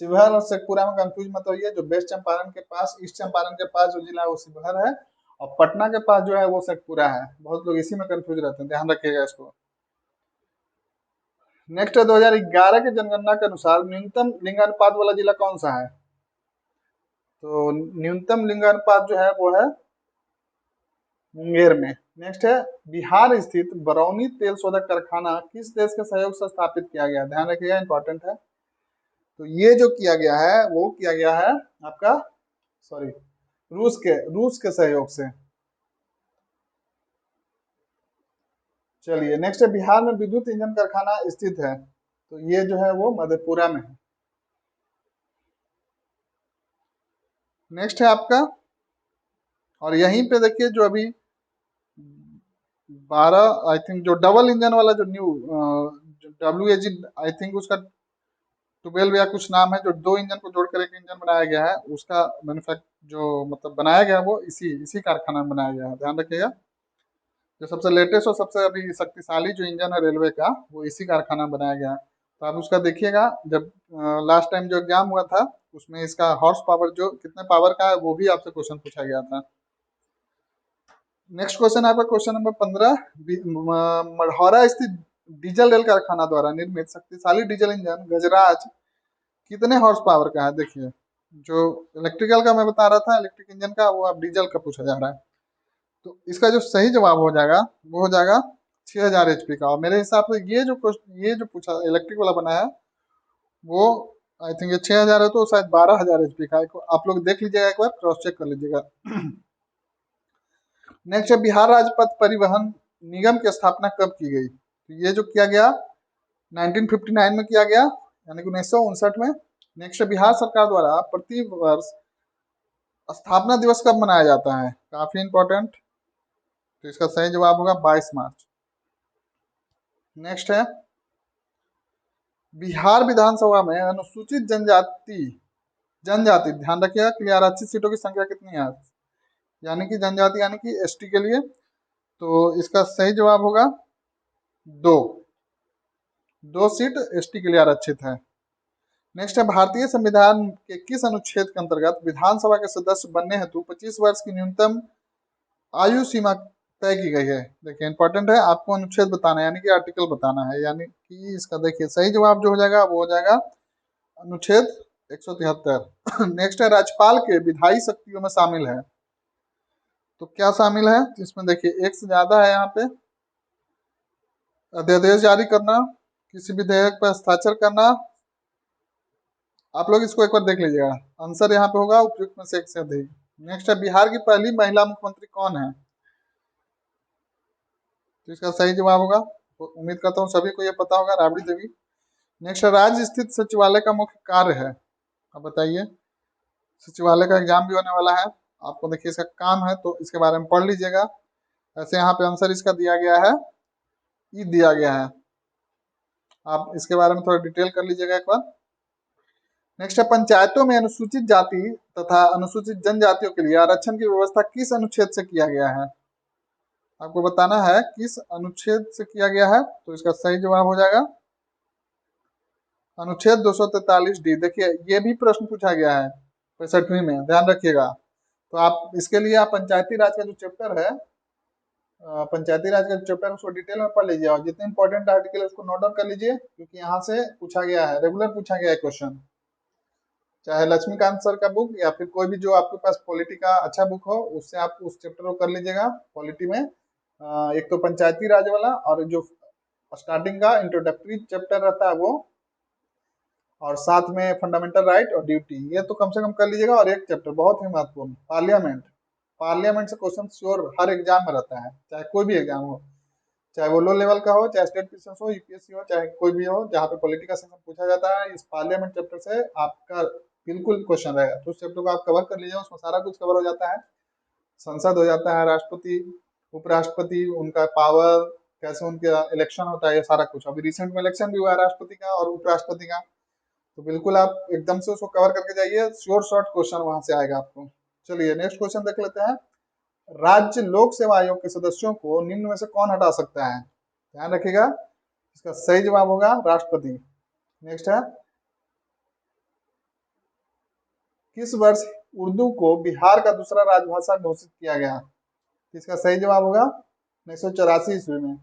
शिवहर और शेखपुरा में कंफ्यूज मत होइए, जो वेस्ट चंपारण के पास, ईस्ट चंपारण के पास जो जिला है वो शिवहर है, और पटना के पास जो है वो शेखपुरा है। बहुत लोग इसी में कंफ्यूज रहते हैं, ध्यान रखिएगा इसको। नेक्स्ट है, 2011 के जनगणना के अनुसार न्यूनतम लिंगानुपात वाला जिला कौन सा है। तो न्यूनतम लिंगानुपात जो है वो है मुंगेर में। नेक्स्ट है, बिहार स्थित बरौनी तेल शोधक कारखाना किस देश के सहयोग से स्थापित किया गया, ध्यान रखिएगा, इंपॉर्टेंट है। तो ये जो किया गया है वो किया गया है आपका, सॉरी, रूस के सहयोग से। चलिए नेक्स्ट है, बिहार में विद्युत इंजन कारखाना स्थित है। तो ये जो है वो मधेपुरा में है। नेक्स्ट है आपका, और यहीं पे देखिए जो अभी 12 आई थिंक जो डबल इंजन वाला जो न्यू WAG आई थिंक उसका 12 या कुछ नाम है, जो 2 इंजन को जोड़कर एक इंजन बनाया गया है, उसका मैन्युफैक्चर जो मतलब बनाया गया है वो इसी इसी कारखाना में बनाया गया है, ध्यान रखिएगा। जो सबसे लेटेस्ट और सबसे अभी शक्तिशाली जो इंजन है रेलवे का, वो इसी कारखाना में बनाया गया है। तो आप उसका देखिएगा, जब लास्ट टाइम जो एग्जाम हुआ था उसमें इसका हॉर्स पावर जो कितने पावर का है वो भी आपसे क्वेश्चन पूछा गया था। नेक्स्ट क्वेश्चन आपका क्वेश्चन नंबर 15, मढ़ौरा स्थित डीजल रेल कारखाना द्वारा निर्मित शक्तिशाली डीजल इंजन गजराज कितने हॉर्स पावर का है? देखिए, जो इलेक्ट्रिकल का मैं बता रहा था, इलेक्ट्रिक इंजन का, वो अब डीजल का पूछा जा रहा है। तो इसका जो सही जवाब हो जाएगा वो हो जाएगा 6000 एचपी का। और मेरे हिसाब से ये जो पूछा इलेक्ट्रिक वाला बना है वो आई थिंक ये 6000 है, तो शायद 12000 एचपी का है। आप लोग देख लीजिएगा, एक बार क्रॉस चेक कर लीजिएगा। नेक्स्ट है, बिहार राज्य पथ परिवहन निगम की स्थापना कब की गई? तो ये जो किया गया 1959 में किया गया, यानी कि 1959 में। नेक्स्ट है, बिहार सरकार द्वारा प्रति वर्ष स्थापना दिवस कब मनाया जाता है? काफी इंपॉर्टेंट। तो इसका सही जवाब होगा 22 मार्च। नेक्स्ट है, बिहार विधानसभा में अनुसूचित जनजाति ध्यान रखिएगा कि आरक्षित सीटों की संख्या कितनी है, यानी कि जनजाति यानी कि एसटी के लिए। तो इसका सही जवाब होगा 2। 2 सीट एसटी के लिए आरक्षित है। नेक्स्ट है, भारतीय संविधान के किस अनुच्छेद के अंतर्गत विधानसभा के सदस्य बनने हेतु 25 वर्ष की न्यूनतम आयु सीमा तय की गई है? देखिए इंपॉर्टेंट है, आपको अनुच्छेद बताना है, यानी कि आर्टिकल बताना है। यानी कि इसका देखिए सही जवाब जो हो जाएगा वो हो जाएगा अनुच्छेद 173। नेक्स्ट है, राज्यपाल के विधायी शक्तियों में शामिल है। तो क्या शामिल है? इसमें देखिए एक से ज्यादा है यहाँ पे। अध्यादेश जारी करना, किसी विधेयक पर हस्ताक्षर करना। आप लोग इसको एक बार देख लीजिएगा, आंसर यहाँ पे होगा उपयुक्त में से एक से अधिक। नेक्स्ट है, बिहार की पहली महिला मुख्यमंत्री कौन है? तो इसका सही जवाब होगा, तो उम्मीद करता हूँ सभी को ये पता होगा, राबड़ी देवी। नेक्स्ट है, राज्य स्थित सचिवालय का मुख्य कार्य है। अब बताइए, सचिवालय का एग्जाम भी होने वाला है, आपको देखिए इसका काम है तो इसके बारे में पढ़ लीजिएगा। ऐसे यहाँ पे आंसर इसका दिया गया है, ई दिया गया है, आप इसके बारे में थोड़ा डिटेल कर लीजिएगा एक बार। नेक्स्ट है, पंचायतों में अनुसूचित जाति तथा अनुसूचित जनजातियों के लिए आरक्षण की व्यवस्था किस अनुच्छेद से किया गया है? आपको बताना है किस अनुच्छेद से किया गया है। तो इसका सही जवाब हो जाएगा अनुच्छेद 243 डी। देखिए ये भी प्रश्न पूछा गया है 65वीं में, ध्यान रखिएगा। तो आप इसके लिए आप पंचायती राज का जो चैप्टर है, पंचायती राज का चैप्टर उसको डिटेल में पढ़ लीजिए, और जितने इंपॉर्टेंट आर्टिकल है उसको नोट डाउन कर लीजिए, क्योंकि यहाँ से पूछा गया है, रेगुलर पूछा गया है क्वेश्चन। चाहे लक्ष्मीकांत सर का बुक या फिर कोई भी जो आपके पास पॉलिटी का अच्छा बुक हो, उससे आप उस चैप्टर को कर लीजिएगा। पॉलिटी में एक तो पंचायती राज वाला, और जो स्टार्टिंग का इंट्रोडक्टरी चैप्टर रहता है वो, और साथ में फंडामेंटल राइट और ड्यूटी, ये तो कम से कम कर लीजिएगा। और एक चैप्टर बहुत ही महत्वपूर्ण, पार्लियामेंट। पार्लियामेंट से क्वेश्चन श्योर हर एग्जाम में रहता है, चाहे कोई भी एग्जाम हो, चाहे वो लो लेवल का हो, चाहे स्टेट क्वेश्चन हो, यूपीएससी हो, चाहे कोई भी हो, जहाँ पे पॉलिटिकल सेक्शन पूछा जाता है, इस पार्लियामेंट चैप्टर से आपका बिल्कुल क्वेश्चन रहेगा। तो उस चैप्टर को आप कवर कर लीजिए, उसमें सारा कुछ कवर हो जाता है। संसद हो जाता है, राष्ट्रपति, उपराष्ट्रपति, उनका पावर, कैसे उनका इलेक्शन होता है, ये सारा कुछ। अभी रिसेंट में इलेक्शन भी हुआ है राष्ट्रपति का और उपराष्ट्रपति का, तो बिल्कुल आप एकदम से उसको कवर करके जाइए, श्योर शॉर्ट क्वेश्चन वहां से आएगा आपको। चलिए नेक्स्ट क्वेश्चन देख लेते हैं। राज्य लोक सेवा आयोग के सदस्यों को निम्न में से कौन हटा सकता है? ध्यान रखिएगा, इसका सही जवाब होगा राष्ट्रपति। नेक्स्ट है, किस वर्ष उर्दू को बिहार का दूसरा राजभाषा घोषित किया गया? इसका सही जवाब होगा 1984 ईस्वी में।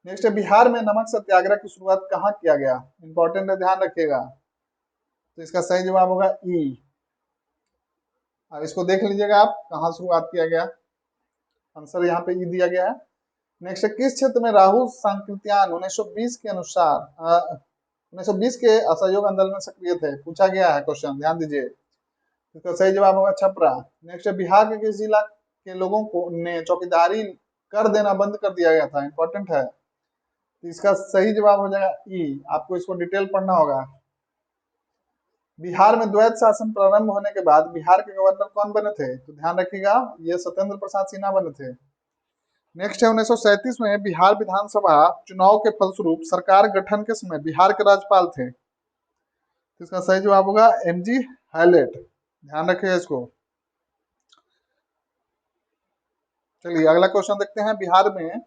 नेक्स्ट है, बिहार में नमक सत्याग्रह की शुरुआत कहाँ किया गया? इंपॉर्टेंट है, ध्यान रखिएगा। तो इसका सही जवाब होगा ई। अब इसको देख लीजिएगा आप, कहाँ शुरुआत किया गया, आंसर यहाँ पे ई दिया गया है। नेक्स्ट है, किस क्षेत्र में राहुल सांकृत्यान 1920 के अनुसार 1920 के असहयोग आंदोलन में सक्रिय थे? पूछा गया है क्वेश्चन, ध्यान दीजिए। इसका सही जवाब होगा छपरा। नेक्स्ट है, बिहार के किस जिला के लोगों को ने चौकीदारी कर देना बंद कर दिया गया था? इंपॉर्टेंट है, तो इसका सही जवाब हो जाएगा ई। आपको इसको डिटेल पढ़ना होगा। बिहार में द्वैत शासन प्रारंभ होने के बाद बिहार के गवर्नर कौन बने थे? तो ध्यान रखिएगा, ये सत्येंद्र प्रसाद सिन्हा बने थे। नेक्स्ट है, 1937 में बिहार विधानसभा चुनाव के फलस्वरूप सरकार गठन के समय बिहार के राज्यपाल थे? तो इसका सही जवाब होगा एमजी हैलेट। ध्यान रखिएगा इसको। चलिए अगला क्वेश्चन देखते हैं। बिहार में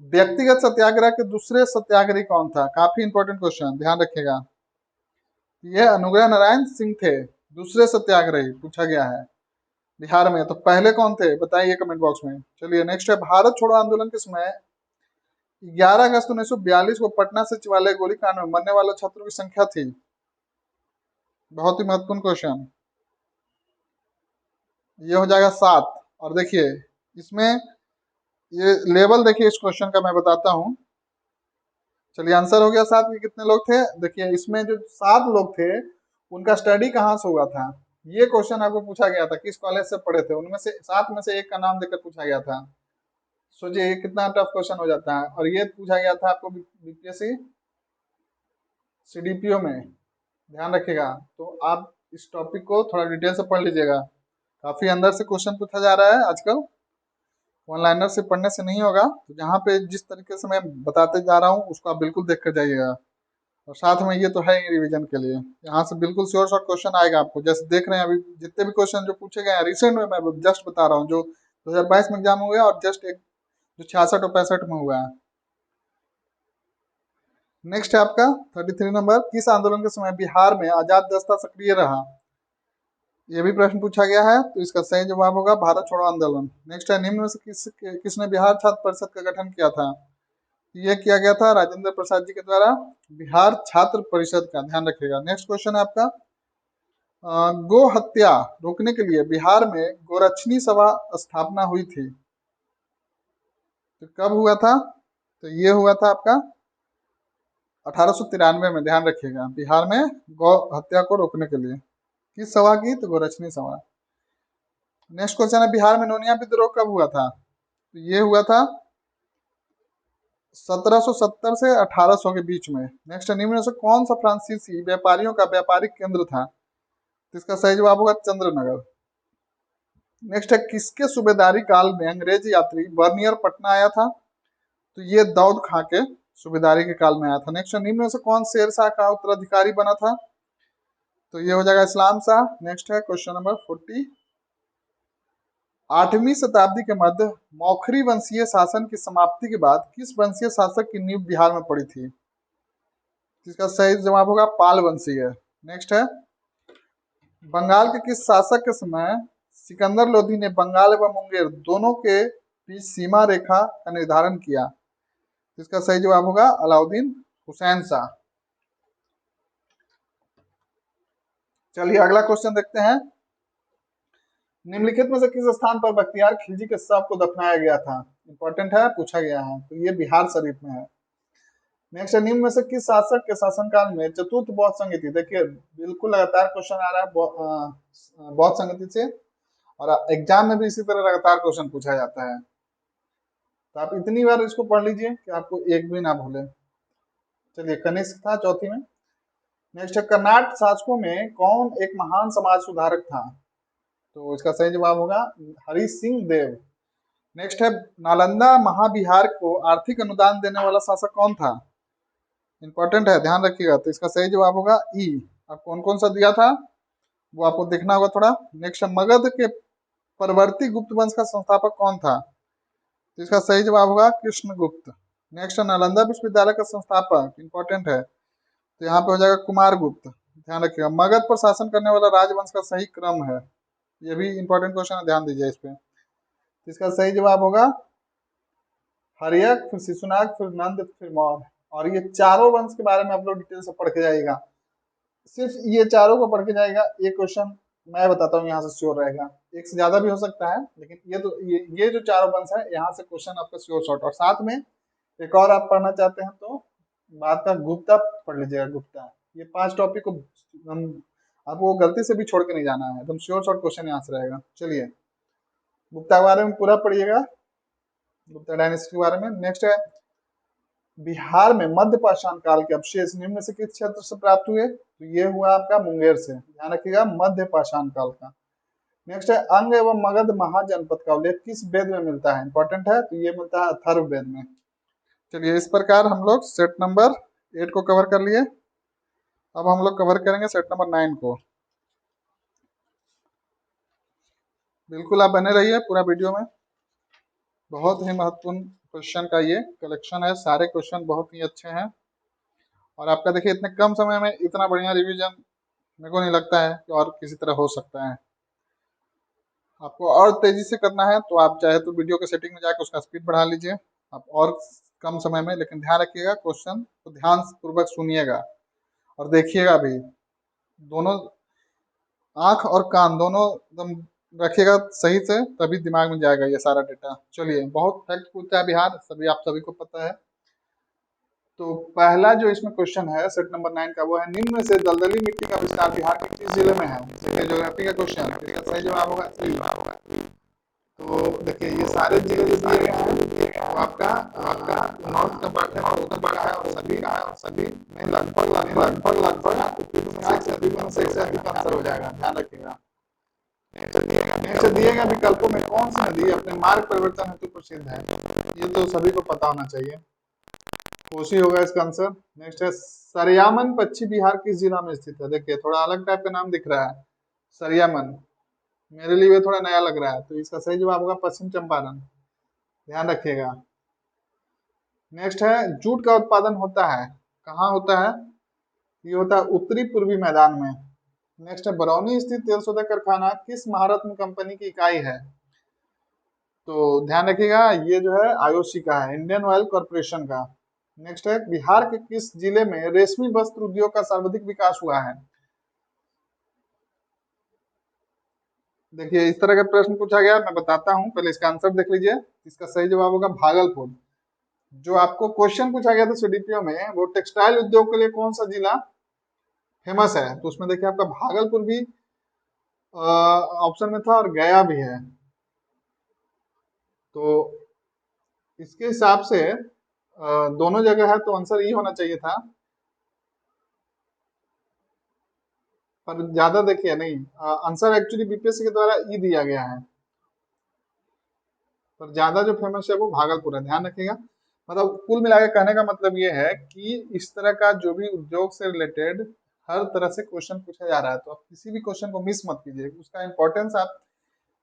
व्यक्तिगत सत्याग्रह के दूसरे सत्याग्रही कौन था? काफी इंपॉर्टेंट क्वेश्चन, ध्यान रखिएगा। यह अनुग्रह नारायण सिंह थे, दूसरे सत्याग्रही पूछा गया है बिहार में। तो पहले कौन थे बताइए कमेंट बॉक्स में। चलिए नेक्स्ट है, भारत छोड़ो आंदोलन के समय 11 अगस्त 1942 को पटना से चिवालय गोलीकांड में मरने वाले छात्रों की संख्या थी। बहुत ही महत्वपूर्ण क्वेश्चन, ये हो जाएगा 7। और देखिए इसमें ये लेवल देखिए इस क्वेश्चन का मैं बताता हूँ। चलिए आंसर हो गया 7 के कितने लोग थे। देखिए इसमें जो 7 लोग थे उनका स्टडी कहाँ से हुआ था, ये क्वेश्चन आपको पूछा गया था, किस कॉलेज से पढ़े थे। उनमें से 7 में से एक का नाम देकर पूछा गया था। सोचिए ये कितना टफ क्वेश्चन हो जाता है। और ये पूछा गया था आपको बीपीएससी सीडीपीओ में, ध्यान रखिएगा। तो आप इस टॉपिक को थोड़ा डिटेल से पढ़ लीजिएगा, काफी अंदर से क्वेश्चन पूछा जा रहा है आजकल, ऑनलाइनर से पढ़ने से नहीं होगा। तो जहाँ पे जिस तरीके से मैं बताते जा रहा हूँ उसको आप बिल्कुल देख कर जाइएगा। और साथ में ये तो है ही रिवीजन के लिए, यहाँ से बिल्कुल श्योर शॉर्ट क्वेश्चन आएगा आपको। जैसे देख रहे हैं अभी जितने भी क्वेश्चन जो पूछे गए हैं रिसेंट में, मैं जस्ट बता रहा हूँ जो 2022 में एग्जाम हुआ और जस्ट एक जो 66 और 65 में हुआ है। नेक्स्ट है आपका 33 नंबर, किस आंदोलन के समय बिहार में आजाद दस्ता सक्रिय रहा? ये भी प्रश्न पूछा गया है, तो इसका सही जवाब होगा भारत छोड़ो आंदोलन। नेक्स्ट है, निम्न में से किसने बिहार छात्र परिषद का गठन किया था? ये किया गया था राजेंद्र प्रसाद जी के द्वारा, बिहार छात्र परिषद का, ध्यान रखिएगा। नेक्स्ट क्वेश्चन है आपका, गो हत्या रोकने के लिए बिहार में गोरक्षणी सभा स्थापना हुई थी, तो कब हुआ था? तो ये हुआ था आपका 1893 में, ध्यान रखिएगा, बिहार में गौ हत्या को रोकने के लिए। किस सभा की? तो गोरक्षणी सभा। नेक्स्ट क्वेश्चन है, बिहार में नोनिया विद्रोह कब हुआ था? तो ये हुआ था 1770 से 1800 के बीच में। नेक्स्ट है, निम्न में से कौन सा फ्रांसीसी व्यापारियों का व्यापारिक केंद्र था? तो इसका सही जवाब होगा चंद्रनगर। नेक्स्ट है, किसके सूबेदारी काल में अंग्रेज यात्री बर्नियर पटना आया था? तो ये दाऊद खां के सूबेदारी के काल में आया था। नेक्स्ट है, निम्न में से कौन शेरशाह का उत्तराधिकारी बना था? तो ये हो जाएगा इस्लाम शाह। नेक्स्ट है क्वेश्चन नंबर 40, 8वीं शताब्दी के मध्य मौखरी वंशीय शासन की समाप्ति के बाद किस वंशीय शासक की नींव बिहार में पड़ी थी? इसका सही जवाब होगा पाल वंशीय। नेक्स्ट है, बंगाल के किस शासक के समय सिकंदर लोधी ने बंगाल एवं मुंगेर दोनों के बीच सीमा रेखा का निर्धारण किया? इसका सही जवाब होगा अलाउद्दीन हुसैन शाह। चलिए अगला क्वेश्चन देखते हैं, निम्नलिखित में से किस स्थान पर बख्तियार खिलजी के शव को दफनाया गया था? इंपॉर्टेंट है, पूछा गया है। तो ये बिहार शरीफ में है। नेक्स्ट है, निम्न में से किस शासक के शासनकाल में चतुर्थ बौद्ध संगति, देखिए बिल्कुल लगातार क्वेश्चन आ रहा है बौद्ध संगति से, और एग्जाम में भी इसी तरह लगातार क्वेश्चन पूछा जाता है। तो आप इतनी बार इसको पढ़ लीजिए कि आपको एक भी ना भूले। चलिए कनिष्क था चौथी में। नेक्स्ट है, कर्नाट शासकों में कौन एक महान समाज सुधारक था? तो इसका सही जवाब होगा हरि सिंह देव। नेक्स्ट है, नालंदा महाविहार को आर्थिक अनुदान देने वाला शासक कौन था? इंपॉर्टेंट है, ध्यान रखिएगा। तो इसका सही जवाब होगा ई। अब कौन कौन सा दिया था वो आपको देखना होगा थोड़ा। नेक्स्ट है, मगध के परवर्ती गुप्त वंश का संस्थापक कौन था? तो इसका सही जवाब होगा कृष्णगुप्त। नेक्स्ट है, नालंदा विश्वविद्यालय का संस्थापक, इंपॉर्टेंट है, तो यहाँ पे हो जाएगा कुमारगुप्त, ध्यान रखिएगा। मगध पर शासन करने वाला राजवंश का सही क्रम है, ये भी इंपॉर्टेंट क्वेश्चन है, ध्यान दीजिए इस पे। इसका सही जवाब होगा हर्यक, फिर शिशुनाग, फिर नंद, फिर मौर्य। और ये चारों वंश के बारे में आप लोग डिटेल से पढ़ के जाइएगा, सिर्फ ये चारों को पढ़ के जाएगा। ये क्वेश्चन मैं बताता हूँ यहाँ से श्योर रहेगा, एक से ज्यादा भी हो सकता है, लेकिन ये तो ये जो चारों वंश है यहाँ से क्वेश्चन आपका श्योर शॉर्ट। और साथ में एक और आप पढ़ना चाहते हैं तो बाद का गुप्ता पढ़ लीजिएगा, गुप्ता। ये 5 टॉपिक को हम आपको गलती से भी छोड़ के नहीं जाना है, एकदम श्योर शॉर्ट क्वेश्चन यहाँ से रहेगा। चलिए गुप्ता के बारे में पूरा पढ़िएगा, गुप्ता डायनेस्टी के बारे में। नेक्स्ट है, बिहार में मध्य पाषाण काल के अवशेष निम्न से किस क्षेत्र से प्राप्त हुए? तो ये हुआ आपका मुंगेर से, ध्यान रखिएगा, मध्य पाषाण काल का। नेक्स्ट है, अंग एवं मगध महाजनपद का उल्लेख किस वेद में मिलता है? इंपॉर्टेंट है, तो ये मिलता है अथर्ववेद में। चलिए इस प्रकार हम लोग सेट नंबर 8 को कवर कर लिए। अब हम लोग कवर करेंगे सेट नंबर 9 को। बिल्कुल आप बने रहिए पूरा वीडियो में। बहुत ही महत्वपूर्ण क्वेश्चन का ये कलेक्शन है, सारे क्वेश्चन बहुत ही अच्छे हैं। और आपका देखिए इतने कम समय में इतना बढ़िया रिवीजन मेरे को नहीं लगता है कि और किसी तरह हो सकता है। आपको और तेजी से करना है तो आप चाहे तो वीडियो के सेटिंग में जाकर उसका स्पीड बढ़ा लीजिए, आप और कम समय में, लेकिन ध्यान रखिएगा क्वेश्चन को ध्यान पूर्वक सुनिएगा और देखिएगा भी। दोनों आंख और कान दोनों एकदम रखिएगा सही से, तभी दिमाग में जाएगा ये सारा डेटा। चलिए, बहुत फैक्ट पूछता है बिहार, सभी आप सभी को पता है। तो पहला जो इसमें क्वेश्चन है सेट नंबर 9 का, वो है निम्न में से दलदली मिट्टी का विस्तार बिहार के किस जिले में है? ज्योग्राफी का क्वेश्चन, इसका सही जवाब होगा। तो देखिए ये सारे जिले जो दिए गए हैं वो आपका नॉर्थ का पार्ट है, उत्तर का है, और सभी में लगभग से अधिक आंसर हो जाएगा, ध्यान रखिएगा। नेक्स्ट दिएगा विकल्पों में कौन सी नदी अपने मार्ग परिवर्तन हेतु प्रसिद्ध है? ये तो सभी को पता होना चाहिए, कोसी होगा इसका आंसर। नेक्स्ट है सरियामन पश्चिम बिहार किस जिला में स्थित है? देखिए थोड़ा अलग टाइप का नाम दिख रहा है, सरियामन, मेरे लिए ये थोड़ा नया लग रहा है, तो इसका सही जवाब होगा पश्चिम चंपारण, ध्यान रखिएगा। नेक्स्ट है जूट का उत्पादन होता है, कहाँ होता है? ये होता है उत्तरी पूर्वी मैदान में। नेक्स्ट है बरौनी स्थित तेल शोधक कारखाना किस महारत्न कंपनी की इकाई है? तो ध्यान रखिएगा ये जो है आईओसी का है, इंडियन ऑयल कॉर्पोरेशन का। नेक्स्ट है बिहार के किस जिले में रेशमी वस्त्र उद्योग का सर्वाधिक विकास हुआ है? देखिए इस तरह का प्रश्न पूछा गया, मैं बताता हूँ, पहले इसका आंसर देख लीजिए। इसका सही जवाब होगा भागलपुर। जो आपको क्वेश्चन पूछा गया था सीडीपीओ में, वो टेक्सटाइल उद्योग के लिए कौन सा जिला फेमस है, तो उसमें देखिए आपका भागलपुर भी ऑप्शन में था और गया भी है। तो इसके हिसाब से दोनों जगह है, तो आंसर ये होना चाहिए था, पर ज्यादा देखिए नहीं, आंसर एक्चुअली बीपीएससी के द्वारा ई दिया गया है, पर ज्यादा जो फेमस है वो भागलपुर है, ध्यान रखिएगा। मतलब कुल मिलाकर कहने का मतलब ये है कि इस तरह का जो भी उद्योग से रिलेटेड हर तरह से क्वेश्चन पूछा जा रहा है, तो आप किसी भी क्वेश्चन को मिस मत कीजिए, उसका इंपॉर्टेंस आप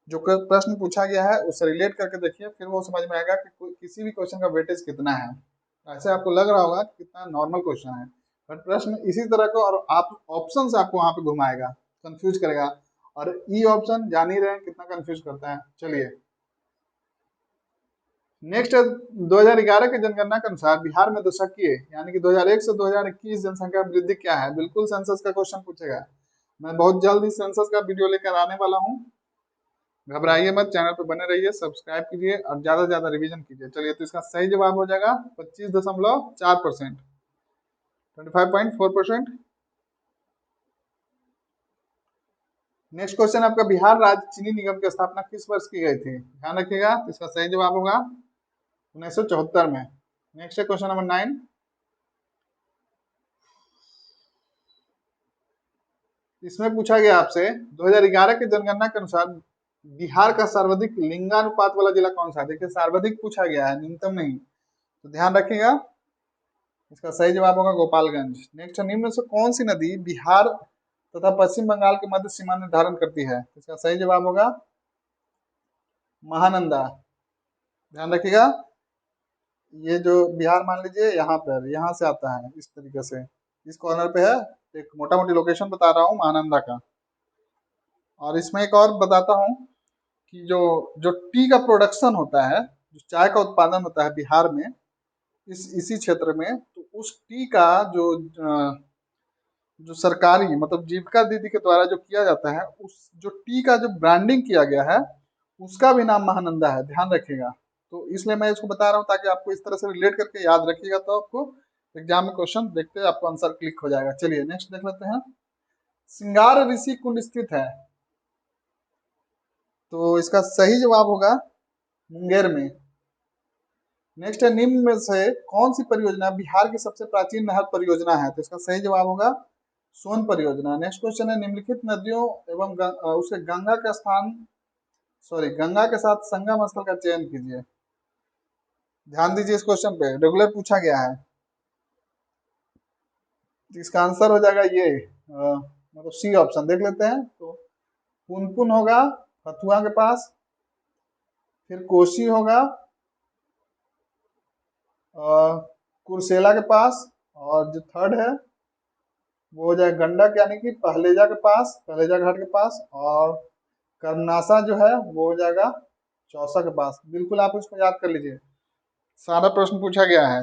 जो प्रश्न पूछा गया है उससे रिलेट करके देखिए, फिर वो समझ में आएगा कि किसी भी क्वेश्चन का वेटेज कितना है। ऐसे आपको लग रहा होगा कि कितना नॉर्मल क्वेश्चन है, बट प्रश्न इसी तरह का, और आप ऑप्शन से आपको वहां पे घुमाएगा, कंफ्यूज करेगा, और ई ऑप्शन जान ही रहे हैं कितना कंफ्यूज करता है। चलिए नेक्स्ट, 2011 की जनगणना के अनुसार बिहार में दशकीय यानी कि 2001 से 2021 जनसंख्या वृद्धि क्या है? बिल्कुल सेंसस का क्वेश्चन पूछेगा। मैं बहुत जल्द ही सेंसस का वीडियो लेकर आने वाला हूँ, घबराइए मत, चैनल पर बने रहिए, सब्सक्राइब कीजिए और ज्यादा से ज्यादा रिवीजन कीजिए। चलिए तो इसका सही जवाब हो जाएगा 25.4%, 25.4%। नेक्स्ट क्वेश्चन आपका बिहार राज्य चीनी निगम की स्थापना किस वर्ष की गई थी? ध्यान रखिएगा, इसका सही जवाब होगा 1974 में। नेक्स्ट है क्वेश्चन नंबर 9। इसमें पूछा गया आपसे 2011 की जनगणना के अनुसार बिहार का सर्वाधिक लिंगानुपात वाला जिला कौन सा है? देखिए सर्वाधिक पूछा गया है, न्यूनतम नहीं, तो ध्यान रखिएगा, इसका सही जवाब होगा गोपालगंज। नेक्स्ट, निम्न में से कौन सी नदी बिहार तथा पश्चिम बंगाल के मध्य सीमा निर्धारण करती है? इसका सही जवाब होगा महानंदा, ध्यान रखिएगा। ये जो बिहार मान लीजिए यहाँ पर, यहाँ से आता है इस तरीके से, इस कॉर्नर पे है, एक मोटा मोटी लोकेशन बता रहा हूँ महानंदा का। और इसमें एक और बताता हूँ कि जो जो टी का प्रोडक्शन होता है, जो चाय का उत्पादन होता है बिहार में, इसी क्षेत्र में, तो उस टी का जो सरकारी मतलब जीविका दीदी के द्वारा जो किया जाता है, उस जो टी का जो ब्रांडिंग किया गया है उसका भी नाम महानंदा है, ध्यान रखिएगा। तो इसलिए मैं इसको बता रहा हूँ ताकि आपको इस तरह से रिलेट करके याद रखिएगा, तो आपको एग्जाम में क्वेश्चन देखते आपको आंसर क्लिक हो जाएगा। चलिए नेक्स्ट देख लेते हैं। सिंगार ऋषि कुंड स्थित है, तो इसका सही जवाब होगा मुंगेर में। नेक्स्ट है निम्न में से कौन सी परियोजना बिहार की सबसे प्राचीन नहर परियोजना है? तो इसका सही जवाब होगा सोन परियोजना। नेक्स्ट क्वेश्चन है निम्नलिखित नदियों एवं उसके गंगा का स्थान, सॉरी गंगा के साथ संगम स्थल का चयन कीजिए। ध्यान दीजिए, इस क्वेश्चन पे रेगुलर पूछा गया है। इसका आंसर हो जाएगा ये मतलब सी ऑप्शन, देख लेते हैं। तो पुनपुन होगा फतुआ के पास, फिर कोसी होगा, कुर्सेला के पास, और जो थर्ड है वो हो जाएगा गंडक यानी कि पहलेजा के पास, पहलेजा घाट के पास, और कर्मनासा जो है वो हो जाएगा चौसा के पास। बिल्कुल आप इसको याद कर लीजिए, सारा प्रश्न पूछा गया है।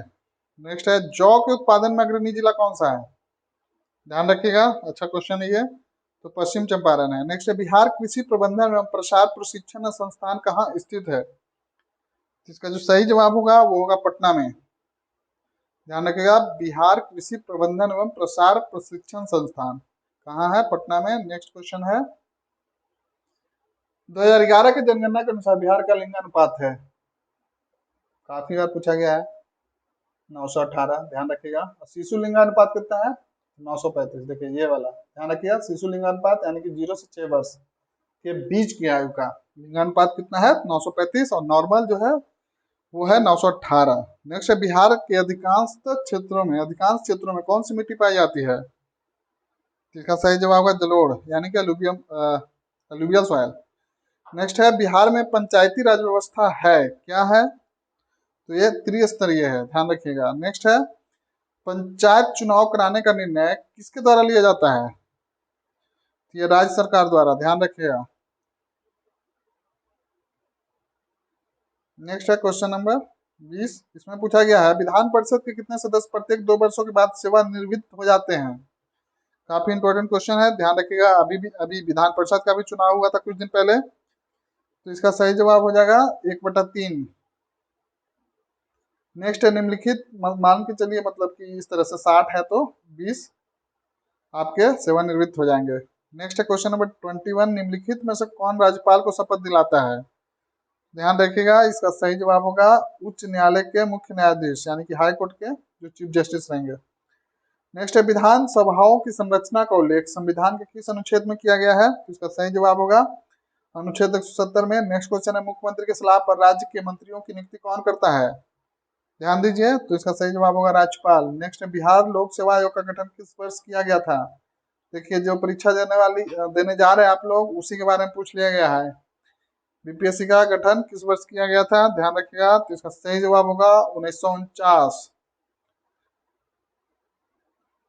नेक्स्ट है जौ के उत्पादन में अग्रणी जिला कौन सा है? ध्यान रखिएगा, अच्छा क्वेश्चन है ये। तो पश्चिम चंपारण है। नेक्स्ट है बिहार कृषि प्रबंधन एवं प्रसार प्रशिक्षण संस्थान कहाँ स्थित है? इसका जो सही जवाब होगा वो होगा पटना में। ध्यान रखिएगा, बिहार कृषि प्रबंधन एवं प्रसार प्रशिक्षण संस्थान कहाँ है? पटना में। नेक्स्ट क्वेश्चन है 2011 की जनगणना के अनुसार बिहार का लिंगानुपात है, काफी बार पूछा गया है, 918। ध्यान रखिएगा। शिशु लिंगानुपात कितना है? 935। देखिए ये वाला ध्यान रखिएगा, शिशु लिंगानुपात यानी कि 0 से 6 वर्ष के बीच की आयु का लिंगानुपात कितना है? 935। और नॉर्मल जो है वो है 918। नेक्स्ट है बिहार के अधिकांश क्षेत्रों में कौन सी मिट्टी पाई जाती है? इसका सही जवाब है जलोढ़ यानी कि अलूवियल सॉइल। नेक्स्ट है बिहार में पंचायती राज व्यवस्था है, क्या है? तो ये त्रिस्तरीय है, ध्यान रखिएगा। नेक्स्ट है पंचायत चुनाव कराने का निर्णय किसके द्वारा लिया जाता है? ये राज्य सरकार द्वारा, ध्यान रखिएगा। नेक्स्ट है क्वेश्चन नंबर 20। इसमें पूछा गया है विधान परिषद के कितने सदस्य प्रत्येक 2 वर्षों के बाद सेवानिवृत्त हो जाते हैं? काफी इंपॉर्टेंट क्वेश्चन है, ध्यान रखिएगा। अभी विधान परिषद का भी चुनाव हुआ था कुछ दिन पहले, तो इसका सही जवाब हो जाएगा 1/3। नेक्स्ट है निम्नलिखित, मान के चलिए मतलब कि इस तरह से 60 है तो 20 आपके सेवानिवृत्त हो जाएंगे। नेक्स्ट है क्वेश्चन नंबर 21। निम्नलिखित में से कौन राज्यपाल को शपथ दिलाता है? ध्यान रखिएगा, इसका सही जवाब होगा उच्च न्यायालय के मुख्य न्यायाधीश यानी कि हाई कोर्ट के जो चीफ जस्टिस रहेंगे। नेक्स्ट है विधान सभाओं की संरचना का उल्लेख संविधान के किस अनुच्छेद में किया गया है? तो इसका सही जवाब होगा अनुच्छेद 170 में। नेक्स्ट क्वेश्चन है मुख्यमंत्री के सलाह पर राज्य के मंत्रियों की नियुक्ति कौन करता है? ध्यान दीजिए, तो इसका सही जवाब होगा राज्यपाल। नेक्स्ट है बिहार लोक सेवा आयोग का गठन किस वर्ष किया गया था? देखिए जो परीक्षा देने जा रहे हैं आप लोग, उसी के बारे में पूछ लिया गया है। बीपीएससी का गठन किस वर्ष किया गया था? ध्यान रखिएगा, तो इसका सही जवाब होगा 1949।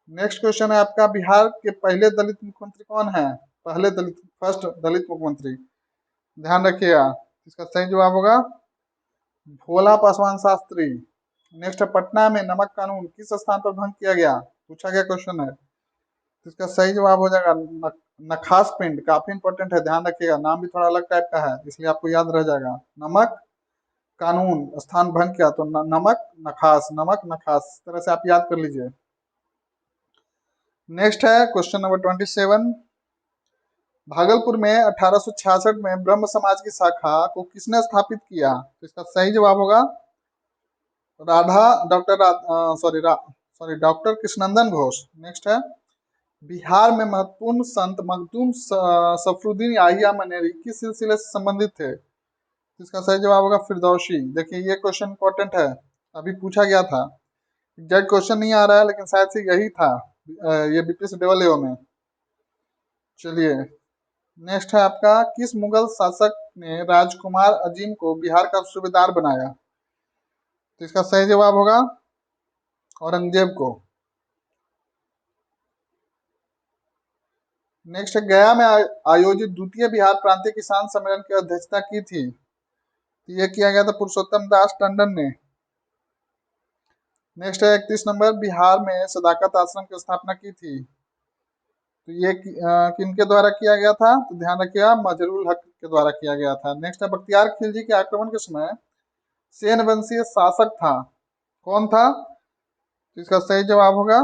नेक्स्ट क्वेश्चन है आपका बिहार के पहले दलित मुख्यमंत्री कौन है? फर्स्ट दलित मुख्यमंत्री, ध्यान रखिएगा, इसका सही जवाब होगा भोला पासवान शास्त्री। नेक्स्ट है पटना में नमक कानून किस स्थान पर भंग किया गया? पूछा गया क्वेश्चन है, तो इसका सही जवाब हो जाएगा नखास पिंड। काफी इंपॉर्टेंट है, ध्यान रखिएगा, नाम भी थोड़ा अलग टाइप का है इसलिए आपको याद रह जाएगा। नमक कानून स्थान भंग किया तो नमक नखास, इस तरह से आप याद कर लीजिए। नेक्स्ट है क्वेश्चन नंबर 27। भागलपुर में 1866 में ब्रह्म समाज की शाखा को किसने स्थापित किया? तो इसका सही जवाब होगा डॉक्टर कृष्णनंदन घोष। नेक्स्ट है बिहार में महत्वपूर्ण संत मखदूम सफरुद्दीन याहिया मनेरी किस सिलसिले से संबंधित थे? तो इसका सही जवाब होगा फिरदौसी। देखिए ये क्वेश्चन इंपॉर्टेंट है, अभी पूछा गया था, एग्जैक्ट क्वेश्चन नहीं आ रहा है लेकिन शायद से यही था ये बीपीएससी डबल एओ में। चलिए नेक्स्ट है आपका किस मुगल शासक ने राजकुमार अजीम को बिहार का सूबेदार बनाया? तो इसका सही जवाब होगा औरंगजेब को। नेक्स्ट है गया में आयोजित द्वितीय बिहार प्रांतीय किसान सम्मेलन की अध्यक्षता की थी, तो ये किया गया था पुरुषोत्तम दास टंडन ने। नेक्स्ट है 31 नंबर बिहार में सदाकत आश्रम की स्थापना की थी, तो ये किनके द्वारा किया गया था? तो ध्यान रखिएगा मजरुल हक के द्वारा किया गया था। नेक्स्ट है बख्तियार खिलजी के आक्रमण के समय सेन वंशीय शासक था, कौन था? तो इसका सही जवाब होगा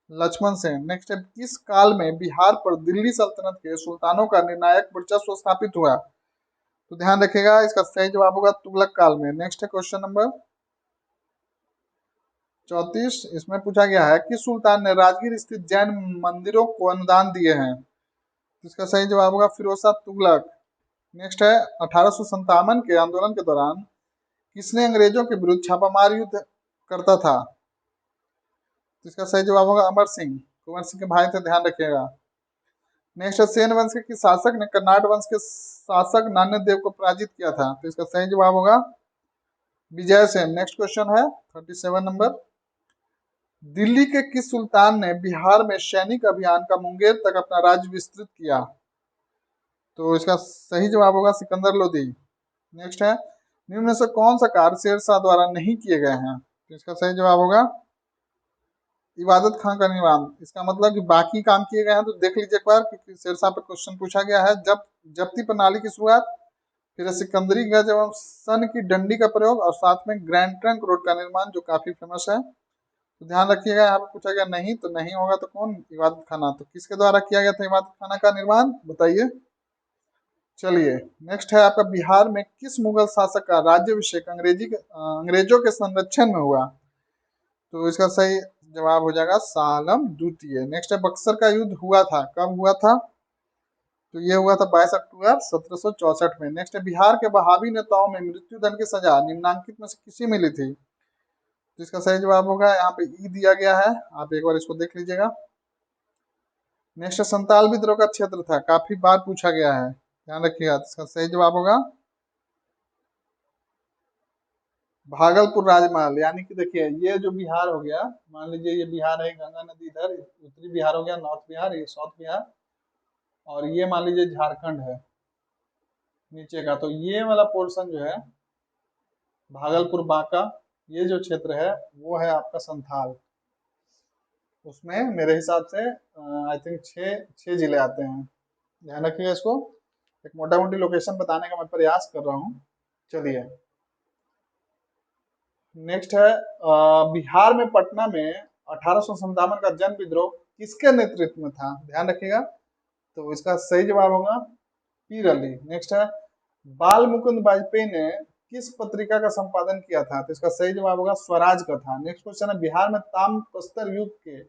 लक्ष्मण सेन। नेक्स्ट है किस काल में बिहार पर दिल्ली सल्तनत के सुल्तानों का निर्णायक वर्चस्व स्थापित हुआ? तो ध्यान रखिएगा, इसका सही जवाब होगा तुगलक काल में। नेक्स्ट है क्वेश्चन नंबर 34। इसमें पूछा गया है कि सुल्तान ने राजगीर स्थित जैन मंदिरों को अनुदान दिए हैं? इसका सही जवाब होगा फिरोज शाह तुगलक। नेक्स्ट है 1857 के आंदोलन के दौरान किसने अंग्रेजों के विरुद्ध छापामार युद्ध करता था? इसका सही जवाब होगा अमर सिंह, कुंवर सिंह के भाई थे, ध्यान रखिएगा। नेक्स्ट है सेन वंश के शासक ने कर्नाट वंश के शासक नान्य देव को पराजित किया था? तो इसका सही जवाब होगा विजय सेन। नेक्स्ट क्वेश्चन है 37 नंबर। दिल्ली के किस सुल्तान ने बिहार में सैनिक अभियान का मुंगेर तक अपना राज्य विस्तृत किया? तो इसका सही जवाब होगा सिकंदर लोदी। नेक्स्ट है, निम्न में से कौन सा कार्य शेरशाह द्वारा नहीं किए गए हैं? तो इसका सही जवाब होगा इबादत खां का निर्माण। इसका मतलब कि बाकी काम किए गए हैं तो देख लीजिए एक बार, क्योंकि शेरशाह पे क्वेश्चन पूछा गया है। जब जब्ती प्रणाली की शुरुआत, फिर सिकंदरी गज एवं सन की डंडी का प्रयोग, और साथ में ग्रैंड ट्रंक रोड का निर्माण जो काफी फेमस है। तो ध्यान रखिएगा, यहाँ पे पूछा गया नहीं, तो नहीं होगा तो कौन? इबादत खाना। तो किसके द्वारा किया गया था इबादत खाना का निर्माण, बताइए। चलिए नेक्स्ट है आपका, बिहार में किस मुगल शासक का राज्याभिषेक अंग्रेजों के संरक्षण में हुआ? तो इसका सही जवाब हो जाएगा शाह आलम द्वितीय। नेक्स्ट है, बक्सर का युद्ध हुआ था, कब हुआ था? तो ये हुआ था 22 अक्टूबर 1764 में। नेक्स्ट है, बिहार के बहावी नेताओं में मृत्युदंड की सजा निम्नांकित में से किसे मिली थी? तो इसका सही जवाब होगा, यहाँ पे ई दिया गया है, आप एक बार इसको देख लीजिएगा। नेक्स्ट है, संताल विद्रोह का क्षेत्र था, काफी बार पूछा गया है, ध्यान रखिएगा। इसका सही जवाब होगा भागलपुर राजमहल। यानी कि देखिए, ये जो बिहार हो गया, मान लीजिए ये बिहार है, गंगा नदी इधर उत्तरी बिहार हो गया, नॉर्थ बिहार, ये साउथ बिहार, और ये मान लीजिए झारखंड है नीचे का। तो ये वाला पोर्शन जो है भागलपुर बांका, ये जो क्षेत्र है वो है आपका संथाल। उसमें मेरे हिसाब से आई थिंक छः जिले आते हैं, ध्यान रखिएगा इसको। एक मोटा मोटी लोकेशन बताने का मैं प्रयास कर रहा हूँ। चलिए नेक्स्ट है, बिहार में पटना में 1857 का जन विद्रोह किसके नेतृत्व में था? ध्यान रखिएगा। तो इसका सही जवाब होगा पीर अली। नेक्स्ट है, बाल मुकुंद वाजपेयी ने किस पत्रिका का संपादन किया था? तो इसका सही जवाब होगा स्वराज का था। नेक्स्ट क्वेश्चन है, बिहार में ताम्रप्रस्तर युग के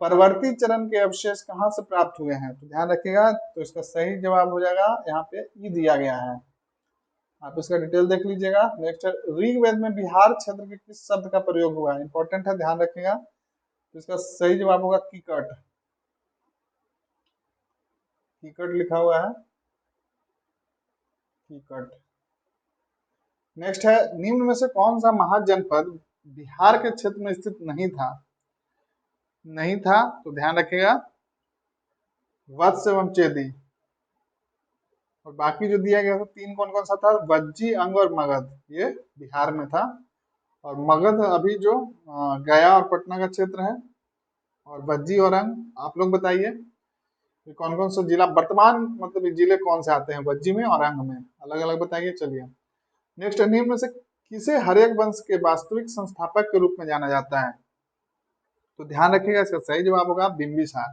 परवर्ती चरण के अवशेष कहाँ से प्राप्त हुए हैं? तो ध्यान रखिएगा। तो इसका सही जवाब हो जाएगा, यहाँ पे ई दिया गया है, आप इसका डिटेल देख लीजिएगा। नेक्स्ट, ऋग्वेद में बिहार क्षेत्र के किस शब्द का प्रयोग हुआ है? इंपॉर्टेंट है, ध्यान रखिएगा। तो इसका सही जवाब होगा कीकट। कीकट लिखा हुआ है, कीकट। नेक्स्ट है, निम्न में से कौन सा महाजनपद बिहार के क्षेत्र में स्थित नहीं था? नहीं था, तो ध्यान रखिएगा वत्स एवं चेदी। और बाकी जो दिया गया था तीन, कौन कौन सा था? वज्जी, अंग और मगध, ये बिहार में था। और मगध अभी जो गया और पटना का क्षेत्र है, और वज्जी और अंग आप लोग बताइए कौन कौन सा जिला वर्तमान, मतलब ये जिले कौन से आते हैं वज्जी में और अंग में, अलग अलग बताइए। चलिए नेक्स्ट, निम्न में से किसे हर्यक वंश के वास्तविक संस्थापक के रूप में जाना जाता है? तो ध्यान रखिएगा, इसका सही जवाब होगा बिंबिसार।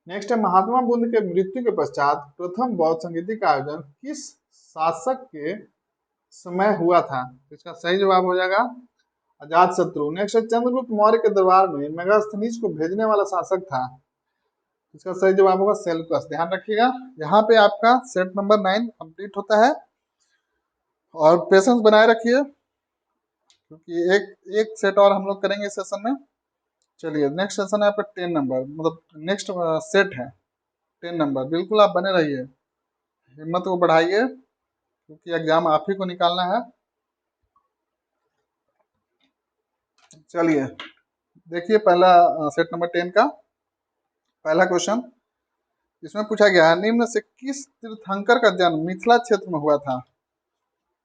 नेक्स्ट है, महात्मा बुद्ध के मृत्यु के पश्चात प्रथम बौद्ध संगीति का आयोजन किस शासक के समय हुआ था? तो इसका सही जवाब हो जाएगा अजात शत्रु। नेक्स्ट है, चंद्रगुप्त मौर्य के दरबार में मेगास्थनीज को भेजने वाला शासक था? इसका सही जवाब होगा सेल्यूकस। ध्यान रखिएगा, यहाँ पे आपका सेट नंबर 9 कंप्लीट होता है, और पेशेंस बनाए रखिए, क्योंकि एक सेट और हम लोग करेंगे इस सेशन में। चलिए नेक्स्ट सेशन है आपका 10 नंबर, मतलब नेक्स्ट सेट है 10 नंबर। बिल्कुल आप बने रहिए, हिम्मत को बढ़ाइए, क्योंकि एग्जाम आप ही को निकालना है। चलिए देखिए, पहला सेट नंबर 10 का पहला क्वेश्चन, इसमें पूछा गया है, निम्न से किस तीर्थंकर का जन्म मिथिला क्षेत्र में हुआ था?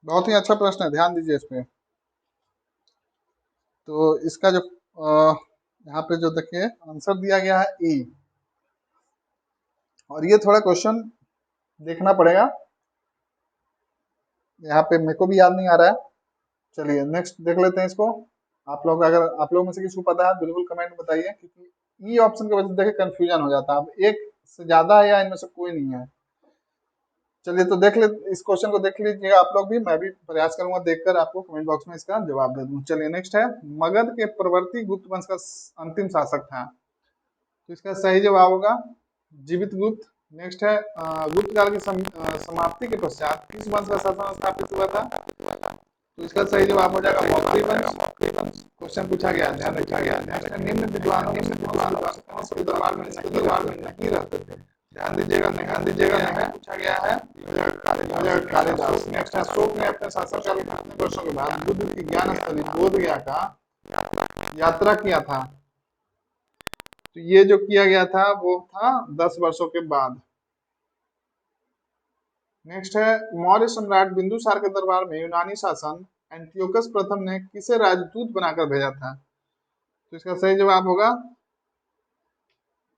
बहुत ही अच्छा प्रश्न है, ध्यान दीजिए इस पे। तो इसका जो यहाँ पे जो देखिए आंसर दिया गया है ई, और ये थोड़ा क्वेश्चन देखना पड़ेगा, यहाँ पे मेरे को भी याद नहीं आ रहा है। चलिए नेक्स्ट देख लेते हैं इसको। आप लोग, अगर आप लोग में से किसी को पता है बिल्कुल कमेंट में बताइए, क्योंकि ई ऑप्शन की वजह से देखिए कंफ्यूजन हो जाता है। अब एक से ज्यादा है या इनमें से कोई नहीं है। चलिए तो देख ले, इस क्वेश्चन को देख लीजिएगा आप लोग भी, मैं भी प्रयास करूंगा देखकर आपको कमेंट बॉक्स में इसका जवाब दे दूं। चलिए नेक्स्ट है, मगध के प्रवर्ती गुप्त वंश का अंतिम शासक था? तो इसका सही जवाब होगा जीवित गुप्त। नेक्स्ट है, गुप्त काल की समाप्ति के पश्चात किस वंश का शासन स्थापित हुआ था? तो इसका सही जवाब हो जाएगा मौखरी वंश। क्वेश्चन पूछा गया, ध्यान रखा गया। निम्न विद्वान दरबार में नहीं रहते थे? ध्यान दीजिएगा, पूछा गया है कालिदास। नेक्स्ट है, अशोक ने अपने शासनकाल के कितने वर्षों के बाद बुद्ध की ज्ञान स्थली बोध गया का यात्रा किया था? तो ये जो किया गया था वो था 10 वर्षों के बाद। नेक्स्ट है, मौर्य सम्राट बिंदुसार के दरबार में यूनानी शासन एंटियोकस प्रथम ने किसे राजदूत बनाकर भेजा था? तो इसका सही जवाब होगा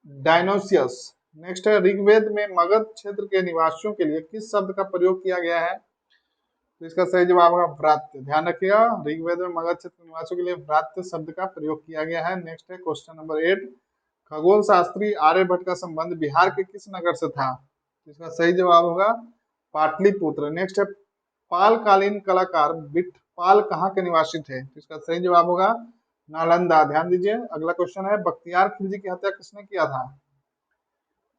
डायनोसियस। नेक्स्ट है, ऋग्वेद में मगध क्षेत्र के निवासियों के लिए किस शब्द का प्रयोग किया गया है? तो इसका सही जवाब होगा भ्रात्य। ध्यान रखिएगा, ऋग्वेद में मगध क्षेत्र के निवासियों के लिए भ्रात्य शब्द का प्रयोग किया गया है। नेक्स्ट है क्वेश्चन नंबर 8, खगोल शास्त्री आर्यभट्ट का संबंध बिहार के किस नगर से था? तो इसका सही जवाब होगा पाटलिपुत्र। नेक्स्ट है, पालकालीन कलाकार बिटपाल कहाँ के निवासी थे? तो इसका सही जवाब होगा नालंदा। ध्यान दीजिए, अगला क्वेश्चन है, बख्तियार खिलजी की हत्या किसने किया था?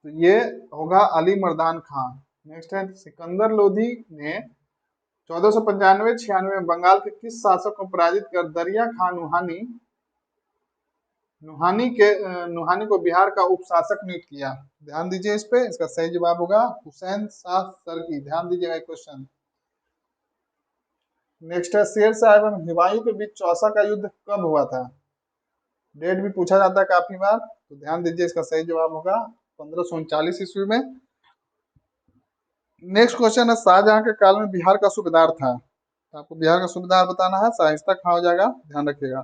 तो ये होगा अली मर्दान खान। नेक्स्ट है, सिकंदर लोधी ने 1495-96 में बंगाल के किस शासक को पराजित कर दरिया खान नुहानी को बिहार का उपशासक नियुक्त किया? ध्यान दीजिए इस पे, इसका सही जवाब होगा हुसैन शाह सरकी। ध्यान दीजिएगा क्वेश्चन। नेक्स्ट है, शेर शाह एवं हुमायूं के बीच चौसा का युद्ध कब हुआ था? डेट भी पूछा जाता है काफी बार, तो ध्यान दीजिए, इसका सही जवाब होगा 1539 ईस्वी में। नेक्स्ट क्वेश्चन है, शाहजहां के काल में बिहार का सूबेदार था? तो आपको बिहार का सूबेदार बताना है, शाइस्ता खां हो जाएगा, ध्यान रखिएगा।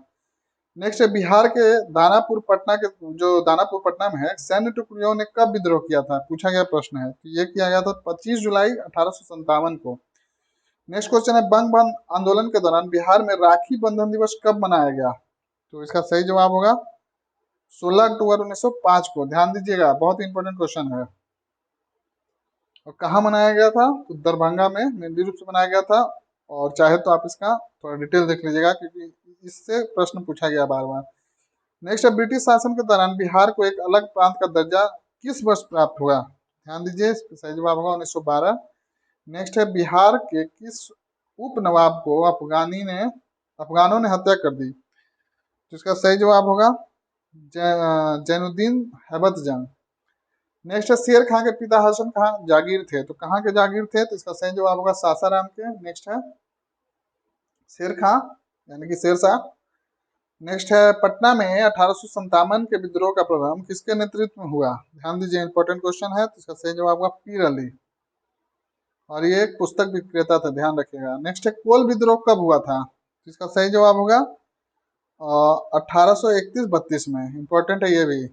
नेक्स्ट है, बिहार के दानापुर पटना के जो दानापुर पटना में है, सैन्य टुकड़ियों ने कब विद्रोह किया था? पूछा गया प्रश्न है। तो ये किया गया था 25 जुलाई 1857 को। नेक्स्ट क्वेश्चन है, बंग बंद आंदोलन के दौरान बिहार में राखी बंधन दिवस कब मनाया गया? तो इसका सही जवाब होगा 16 अक्टूबर 1905 को। ध्यान दीजिएगा, बहुत इंपॉर्टेंट क्वेश्चन है। और कहाँ मनाया गया था? तो दरभंगा में मेनली रूप से मनाया गया था। और चाहे तो आप इसका थोड़ा डिटेल देख लीजिएगा, क्योंकि इससे प्रश्न पूछा गया बार बार। नेक्स्ट है, ब्रिटिश शासन के दौरान बिहार को एक अलग प्रांत का दर्जा किस वर्ष प्राप्त हुआ? ध्यान दीजिए, सही जवाब होगा 1912। नेक्स्ट है, बिहार के किस उप नवाब को अफगानों ने हत्या कर दी? जिसका सही जवाब होगा जैनुद्दीन हैबत जंग। नेक्स्ट है, शेर खां के पिता हसन खां जागीर थे? तो कहाँ के जागीर थे? तो इसका सही जवाब होगा सासाराम के। नेक्स्ट है, शेर खां यानी कि शेरशाह। नेक्स्ट है, पटना में 1857 के विद्रोह का प्रारंभ किसके नेतृत्व में हुआ? ध्यान दीजिए, इंपॉर्टेंट क्वेश्चन है, तो इसका सही जवाब होगा पीर अली। और ये एक पुस्तक विक्रेता था, ध्यान रखिएगा। नेक्स्ट है, कोल विद्रोह कब हुआ था? इसका सही जवाब होगा 1831-32 में। इंपॉर्टेंट है ये भी।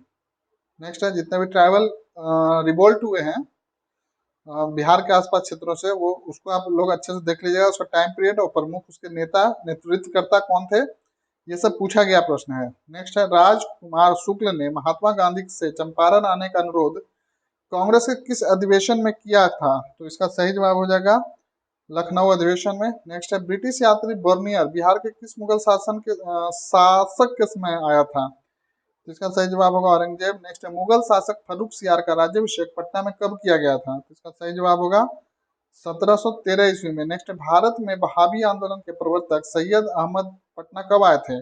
नेक्स्ट है, जितने भी ट्राइबल रिवोल्ट हुए हैं बिहार के आसपास क्षेत्रों से, वो उसको आप लोग अच्छे से देख लीजिएगा, उसका टाइम पीरियड और प्रमुख उसके नेता नेतृत्वकर्ता कौन थे, ये सब पूछा गया प्रश्न है। नेक्स्ट है, राजकुमार शुक्ल ने महात्मा गांधी से चंपारण आने का अनुरोध कांग्रेस के किस अधिवेशन में किया था? तो इसका सही जवाब हो जाएगा लखनऊ अधिवेशन में। नेक्स्ट है, ब्रिटिश यात्री बर्नियर बिहार के किस मुगल शासक के समय आया था? तो इसका सही जवाब होगा औरंगजेब। नेक्स्ट है, मुगल शासक फर्रुख सियार का राज्याभिषेक पटना में कब किया गया था? तो इसका सही जवाब होगा 1713 ईस्वी में। नेक्स्ट है, भारत में वहाबी आंदोलन के प्रवर्तक सैयद अहमद पटना कब आए थे?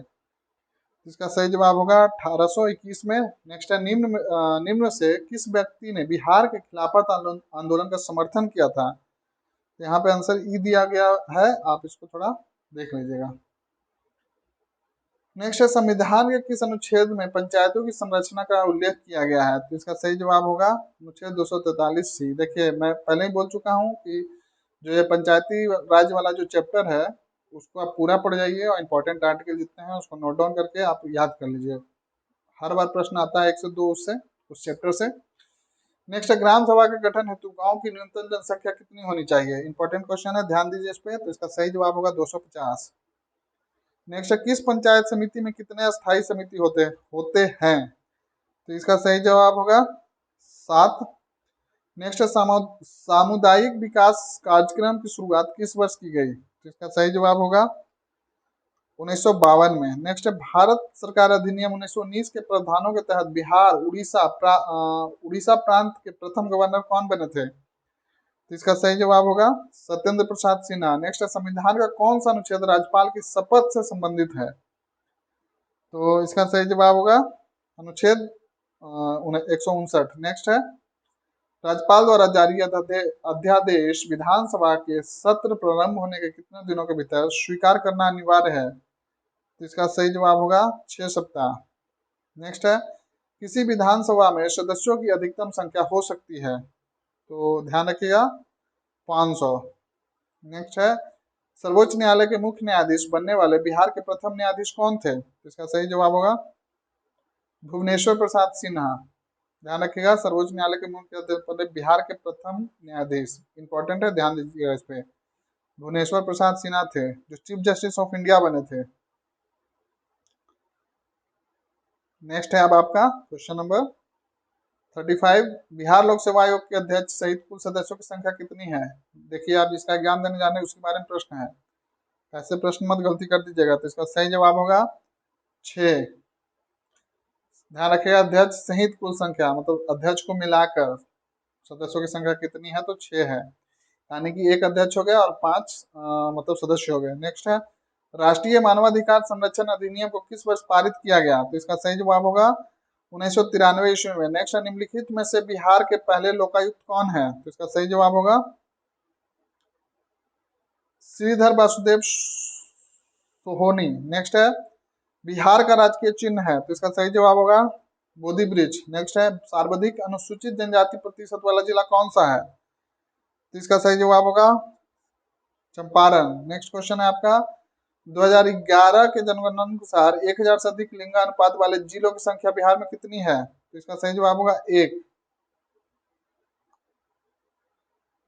इसका सही जवाब होगा 1821 में। नेक्स्ट है, निम्न से किस व्यक्ति ने बिहार के खिलाफत आंदोलन का समर्थन किया था? यहाँ पे आंसर ई दिया गया है, आप इसको थोड़ा देख लीजिएगा। नेक्स्ट है, संविधान के किस अनुच्छेद में पंचायतों की संरचना का उल्लेख किया गया है? तो इसका सही जवाब होगा अनुच्छेद 243C। देखिए, मैं पहले ही बोल चुका हूँ कि जो ये पंचायती राज वाला जो चैप्टर है उसको आप पूरा पढ़ जाइए, और इम्पोर्टेंट आर्टिकल जितने हैं उसको नोट डाउन करके आप याद कर लीजिए। हर बार प्रश्न आता है 1 से 2 उससे, उस चैप्टर से। नेक्स्ट है, ग्राम सभा के गठन हेतु गांव की न्यूनतम जनसंख्या कितनी होनी चाहिए? इंपॉर्टेंट क्वेश्चन है, ध्यान दीजिए इस पे। तो इसका सही जवाब होगा 250। नेक्स्ट है, किस पंचायत समिति में कितने अस्थायी समिति होते हैं? तो इसका सही जवाब होगा 7। नेक्स्ट है, सामुदायिक विकास कार्यक्रम की शुरुआत किस वर्ष की गई? तो इसका सही जवाब होगा 1952 में। नेक्स्ट है, भारत सरकार अधिनियम 1919 के प्रावधानों के तहत बिहार उड़ीसा प्रांत के प्रथम गवर्नर कौन बने थे? तो इसका सही जवाब होगा सत्येंद्र प्रसाद सिन्हा। नेक्स्ट है, संविधान का कौन सा अनुच्छेद राज्यपाल की शपथ से संबंधित है? तो इसका सही जवाब होगा अनुच्छेद 159। नेक्स्ट है, राज्यपाल द्वारा जारी अध्यादेश विधानसभा के सत्र प्रारंभ होने के कितने दिनों के भीतर स्वीकार करना अनिवार्य है? तो इसका सही जवाब होगा 6 सप्ताह। नेक्स्ट है, किसी विधानसभा में सदस्यों की अधिकतम संख्या हो सकती है? तो ध्यान रखिएगा 500। नेक्स्ट है, सर्वोच्च न्यायालय के मुख्य न्यायाधीश बनने वाले बिहार के प्रथम न्यायाधीश कौन थे? तो इसका सही जवाब होगा भुवनेश्वर प्रसाद सिन्हा। ध्यान रखिएगा, सर्वोच्च न्यायालय के मुख्य बिहार के प्रथम न्यायाधीश इंपॉर्टेंट है, ध्यान दीजिएगा इस पे। भुवनेश्वर प्रसाद सिन्हा थे जो चीफ जस्टिस ऑफ इंडिया बने थे। नेक्स्ट है अब आपका क्वेश्चन नंबर 35, बिहार लोक सेवा आयोग के अध्यक्ष सहित कुल सदस्यों की संख्या कितनी है? देखिए, आप जिसका एग्जाम देने जाने उसके बारे में प्रश्न है, ऐसे प्रश्न मत गलती कर दीजिएगा। तो इसका सही जवाब होगा 6। ध्यान रखिएगा, अध्यक्ष सहित कुल संख्या मतलब अध्यक्ष को मिलाकर सदस्यों की संख्या कितनी है? तो 6 है, यानी कि एक अध्यक्ष हो गया और 5 मतलब सदस्य हो गए। नेक्स्ट है, राष्ट्रीय मानवाधिकार संरक्षण अधिनियम को किस वर्ष पारित किया गया? तो इसका सही जवाब होगा 1993 ईस्वी में। नेक्स्ट है, निम्नलिखित में से बिहार के पहले लोकायुक्त कौन है? तो इसका सही जवाब होगा श्रीधर वासुदेव सोहोनी। नेक्स्ट है, बिहार का राजकीय चिन्ह है? तो इसका सही जवाब होगा बोधि वृक्ष। नेक्स्ट है, सर्वाधिक अनुसूचित जनजाति प्रतिशत वाला जिला कौन सा है? तो इसका सही जवाब होगा चंपारण। नेक्स्ट क्वेश्चन है आपका 2011 के जनगणना अनुसार 1000 से अधिक लिंगानुपात वाले जिलों की संख्या बिहार में कितनी है? तो इसका सही जवाब होगा 1।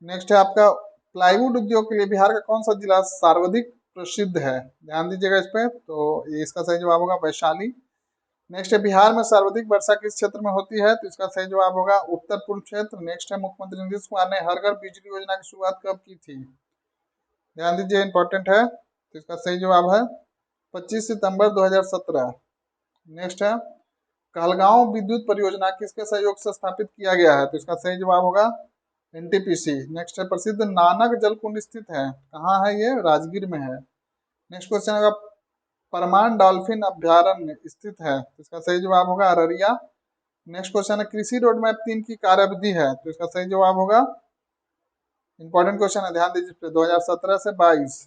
नेक्स्ट है आपका प्लाईवुड उद्योग के लिए बिहार का कौन सा जिला सर्वाधिक प्रसिद्ध है? ध्यान दीजिएगा इस पे। तो इसका सही जवाब होगा वैशाली। नेक्स्ट है, बिहार में सर्वाधिक वर्षा किस क्षेत्र में होती है? तो इसका सही जवाब होगा उत्तर पूर्व क्षेत्र। नेक्स्ट है, मुख्यमंत्री नीतीश कुमार ने हर घर बिजली योजना की शुरुआत कब की थी? ध्यान दीजिए, इंपॉर्टेंट है। तो इसका सही जवाब है 25 सितंबर 2017। नेक्स्ट है, कहलगांव विद्युत परियोजना किसके सहयोग से स्थापित किया गया है? तो इसका सही जवाब होगा एनटीपीसी। नेक्स्ट है, प्रसिद्ध नानक जल कुंड स्थित है, कहाँ है ये? राजगीर में है। नेक्स्ट क्वेश्चन होगा, परमान डॉल्फिन अभ्यारण्य स्थित है? तो इसका सही जवाब होगा अररिया। नेक्स्ट क्वेश्चन है, कृषि रोड मैप 3 की कार्यावधि है? तो इसका सही जवाब होगा, इंपॉर्टेंट क्वेश्चन है, ध्यान दीजिए, 2017 से 22।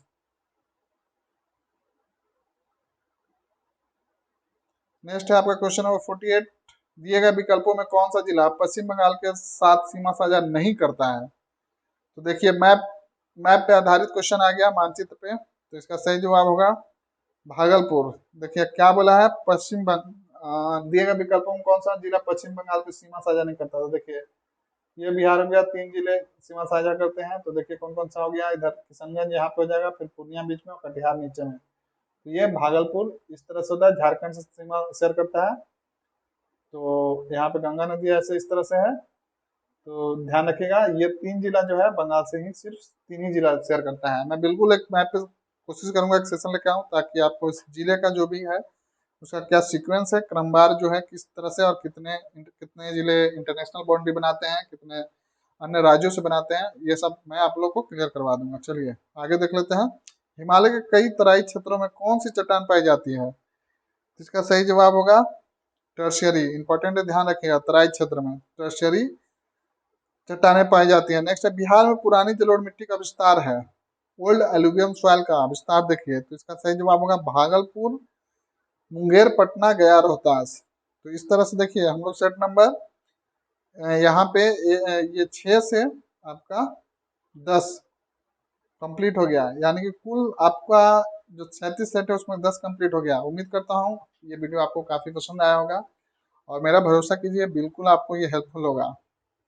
नेक्स्ट है आपका क्वेश्चन नंबर 48, दिए गए विकल्पों में कौन सा जिला पश्चिम बंगाल के साथ सीमा साझा नहीं करता है? तो देखिए, मैप पे आधारित क्वेश्चन आ गया, मानचित्र पे। तो इसका सही जवाब होगा भागलपुर। देखिए क्या बोला है, दिए गए विकल्पों में कौन सा जिला पश्चिम बंगाल की सीमा साझा नहीं करता? तो देखिए, ये बिहार में 3 जिले सीमा साझा करते हैं। तो देखिए कौन कौन सा हो गया, इधर किशनगंज यहाँ पे हो जाएगा, फिर पूर्णिया बीच में और कटिहार नीचे में। तो ये भागलपुर इस तरह से होता है, झारखंड से सीमा शेयर करता है। तो यहाँ पे गंगा नदी ऐसे इस तरह से है। तो ध्यान रखिएगा, ये 3 जिला जो है बंगाल से ही सिर्फ 3 ही जिला शेयर करता है। मैं बिल्कुल एक मैप पे कोशिश करूंगा एक सेशन लेके आऊँ, ताकि आपको इस जिले का जो भी है उसका क्या सीक्वेंस है, क्रमवार जो है किस तरह से, और कितने कितने जिले इंटरनेशनल बाउंड्री बनाते हैं, कितने अन्य राज्यों से बनाते हैं, ये सब मैं आप लोग को क्लियर करवा दूंगा। चलिए आगे देख लेते हैं, हिमालय के कई तराई क्षेत्रों में कौन सी चट्टान पाई जाती है? इसका सही जवाब होगा टर्शियरी। इंपॉर्टेंट है, ध्यान रखिएगा, तराई क्षेत्र में टर्शियरी चट्टानें पाई जाती हैं। नेक्स्ट है, बिहार में पुरानी जलोढ़ मिट्टी का विस्तार है, ओल्ड एलुवियम सॉइल का विस्तार देखिए। तो इसका सही जवाब होगा भागलपुर, मुंगेर, पटना, गया, रोहतास। तो इस तरह से देखिए हम लोग सेट नंबर यहाँ पे ये 6 से आपका 10 कंप्लीट हो गया, यानी कि कुल आपका जो 37 सेट है उसमें 10 कंप्लीट हो गया। उम्मीद करता हूँ ये वीडियो आपको काफी पसंद आया होगा, और मेरा भरोसा कीजिए बिल्कुल आपको ये हेल्पफुल होगा।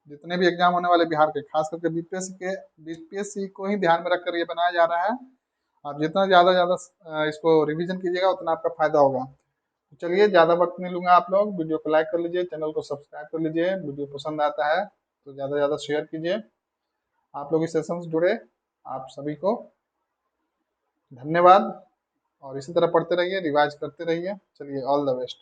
जितने भी एग्जाम होने वाले बिहार के, खास करके बीपीएससी को ही ध्यान में रखकर ये बनाया जा रहा है। आप जितना ज्यादा इसको रिवीजन कीजिएगा उतना आपका फायदा होगा। चलिए, ज़्यादा वक्त नहीं लूंगा, आप लोग वीडियो को लाइक कर लीजिए, चैनल को सब्सक्राइब कर लीजिए। वीडियो पसंद आता है तो ज़्यादा से ज़्यादा शेयर कीजिए। आप लोग इस सेशन से जुड़े, आप सभी को धन्यवाद, और इसी तरह पढ़ते रहिए, रिवाइज करते रहिए। चलिए, ऑल द बेस्ट।